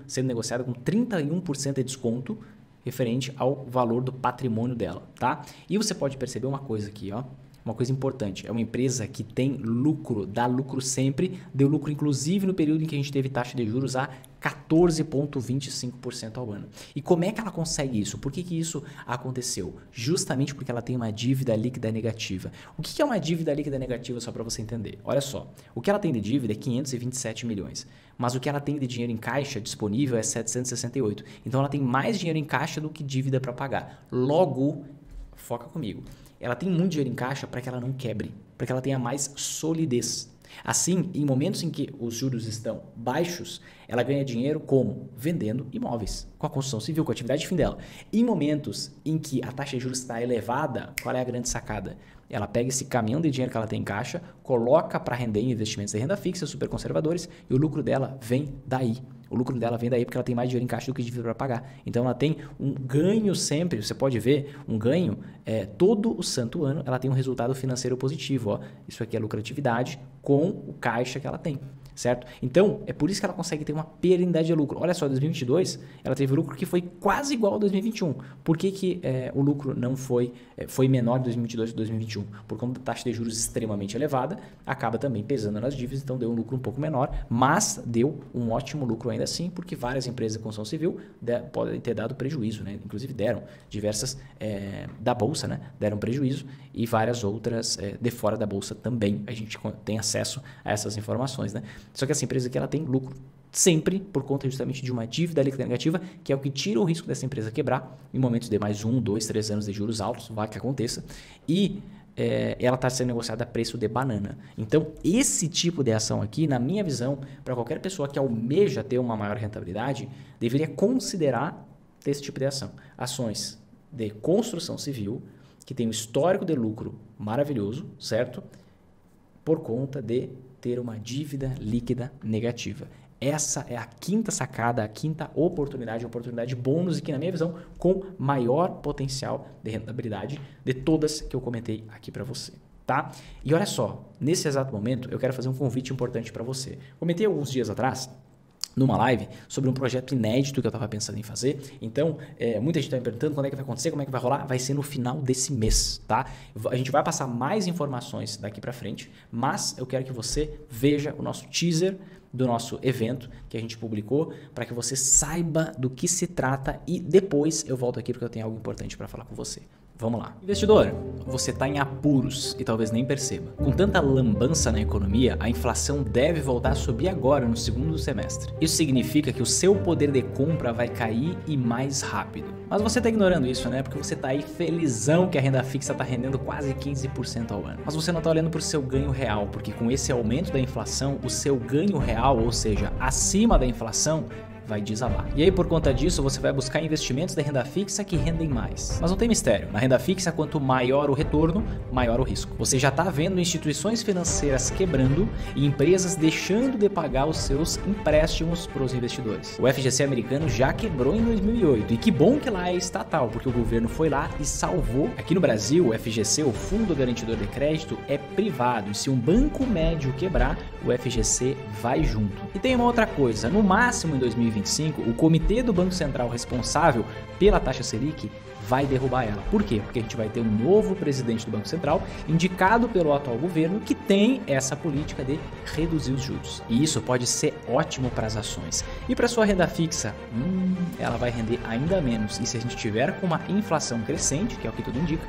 sendo negociada com 31% de desconto referente ao valor do patrimônio dela, tá? E você pode perceber uma coisa aqui, ó. Uma coisa importante, é uma empresa que tem lucro, dá lucro sempre, deu lucro inclusive no período em que a gente teve taxa de juros a 14,25% ao ano. E como é que ela consegue isso? Por que isso aconteceu? Justamente porque ela tem uma dívida líquida negativa. O que é uma dívida líquida negativa, só para você entender? Olha só, o que ela tem de dívida é 527 milhões, mas o que ela tem de dinheiro em caixa disponível é 768. Então ela tem mais dinheiro em caixa do que dívida para pagar. Logo, foca comigo. Ela tem muito dinheiro em caixa para que ela não quebre, para que ela tenha mais solidez. Assim, em momentos em que os juros estão baixos, ela ganha dinheiro como? Vendendo imóveis, com a construção civil, com a atividade de fim dela. Em momentos em que a taxa de juros está elevada, qual é a grande sacada? Ela pega esse caminhão de dinheiro que ela tem em caixa, coloca para render em investimentos de renda fixa, super conservadores, e o lucro dela vem daí. O lucro dela vem daí porque ela tem mais dinheiro em caixa do que dívida para pagar. Então, ela tem um ganho sempre, você pode ver, um ganho todo o santo ano, ela tem um resultado financeiro positivo. Ó. Isso aqui é lucratividade com o caixa que ela tem. Certo? Então, é por isso que ela consegue ter uma perennidade de lucro. Olha só, em 2022, ela teve lucro que foi quase igual ao 2021. Por que o lucro não foi menor de 2022 que 2021? Por conta da taxa de juros extremamente elevada, acaba também pesando nas dívidas, então deu um lucro um pouco menor, mas deu um ótimo lucro ainda assim, porque várias empresas de construção civil podem ter dado prejuízo, né? Inclusive deram diversas da Bolsa, né? Deram prejuízo e várias outras de fora da Bolsa também. A gente tem acesso a essas informações, né? Só que essa empresa aqui ela tem lucro sempre por conta justamente de uma dívida líquida negativa, que é o que tira o risco dessa empresa quebrar em momentos de mais 1, 2, 3 anos de juros altos, vai que aconteça. E ela está sendo negociada a preço de banana. Então, esse tipo de ação aqui, na minha visão, para qualquer pessoa que almeja ter uma maior rentabilidade, deveria considerar esse tipo de ação. Ações de construção civil, que tem um histórico de lucro maravilhoso, certo? Por conta de ter uma dívida líquida negativa. Essa é a quinta sacada, a quinta oportunidade bônus e que, na minha visão, com maior potencial de rentabilidade de todas que eu comentei aqui para você, tá? E olha só, nesse exato momento, eu quero fazer um convite importante para você. Comentei alguns dias atrás, numa live, sobre um projeto inédito que eu estava pensando em fazer. Então, muita gente está me perguntando quando é que vai acontecer, como é que vai rolar. Vai ser no final desse mês, tá? A gente vai passar mais informações daqui para frente, mas eu quero que você veja o nosso teaser do nosso evento que a gente publicou para que você saiba do que se trata e depois eu volto aqui porque eu tenho algo importante para falar com você. Vamos lá. Investidor, você está em apuros e talvez nem perceba. Com tanta lambança na economia, a inflação deve voltar a subir agora no segundo semestre. Isso significa que o seu poder de compra vai cair e mais rápido. Mas você está ignorando isso, né? Porque você está aí felizão que a renda fixa está rendendo quase 15% ao ano. Mas você não está olhando para o seu ganho real, porque com esse aumento da inflação, o seu ganho real, ou seja, acima da inflação, vai desabar. E aí, por conta disso, você vai buscar investimentos de renda fixa que rendem mais. Mas não tem mistério. Na renda fixa, quanto maior o retorno, maior o risco. Você já está vendo instituições financeiras quebrando e empresas deixando de pagar os seus empréstimos para os investidores. O FGC americano já quebrou em 2008. E que bom que lá é estatal, porque o governo foi lá e salvou. Aqui no Brasil, o FGC, o Fundo Garantidor de Crédito, é privado. E se um banco médio quebrar, o FGC vai junto. E tem uma outra coisa. No máximo, em 2025, o comitê do Banco Central responsável pela taxa Selic vai derrubar ela. Por quê? Porque a gente vai ter um novo presidente do Banco Central indicado pelo atual governo que tem essa política de reduzir os juros. E isso pode ser ótimo para as ações. E para sua renda fixa, ela vai render ainda menos. E se a gente tiver com uma inflação crescente, que é o que tudo indica,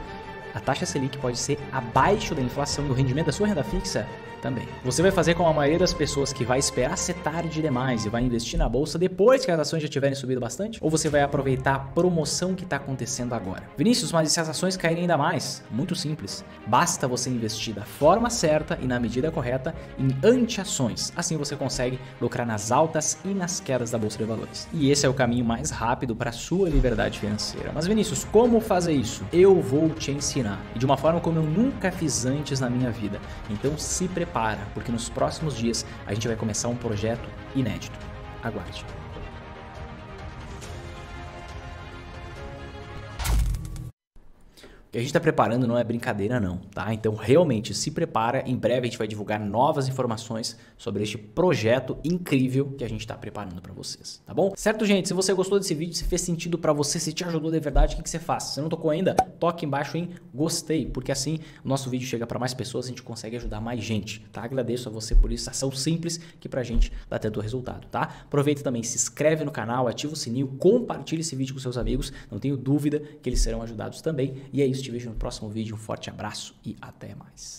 a taxa Selic pode ser abaixo da inflação e o rendimento da sua renda fixa também. Você vai fazer como a maioria das pessoas que vai esperar ser tarde demais e vai investir na bolsa depois que as ações já tiverem subido bastante? Ou você vai aproveitar a promoção que está acontecendo agora? Vinícius, mas e se as ações caírem ainda mais? Muito simples. Basta você investir da forma certa e na medida correta em anti-ações. Assim você consegue lucrar nas altas e nas quedas da Bolsa de Valores. E esse é o caminho mais rápido para a sua liberdade financeira. Mas Vinícius, como fazer isso? Eu vou te ensinar. E de uma forma como eu nunca fiz antes na minha vida. Então se prepare, porque nos próximos dias a gente vai começar um projeto inédito. Aguarde. O que a gente está preparando não é brincadeira não, tá? Então realmente se prepara, em breve a gente vai divulgar novas informações sobre este projeto incrível que a gente está preparando para vocês, tá bom? Certo, gente? Se você gostou desse vídeo, se fez sentido para você, se te ajudou de verdade, o que você faz? Se você não tocou ainda, toque embaixo em gostei, porque assim o nosso vídeo chega para mais pessoas, a gente consegue ajudar mais gente, tá? Agradeço a você por isso, ação simples que pra gente dá tanto resultado, tá? Aproveita também, se inscreve no canal, ativa o sininho, compartilha esse vídeo com seus amigos, não tenho dúvida que eles serão ajudados também. E é isso. Te vejo no próximo vídeo, um forte abraço e até mais.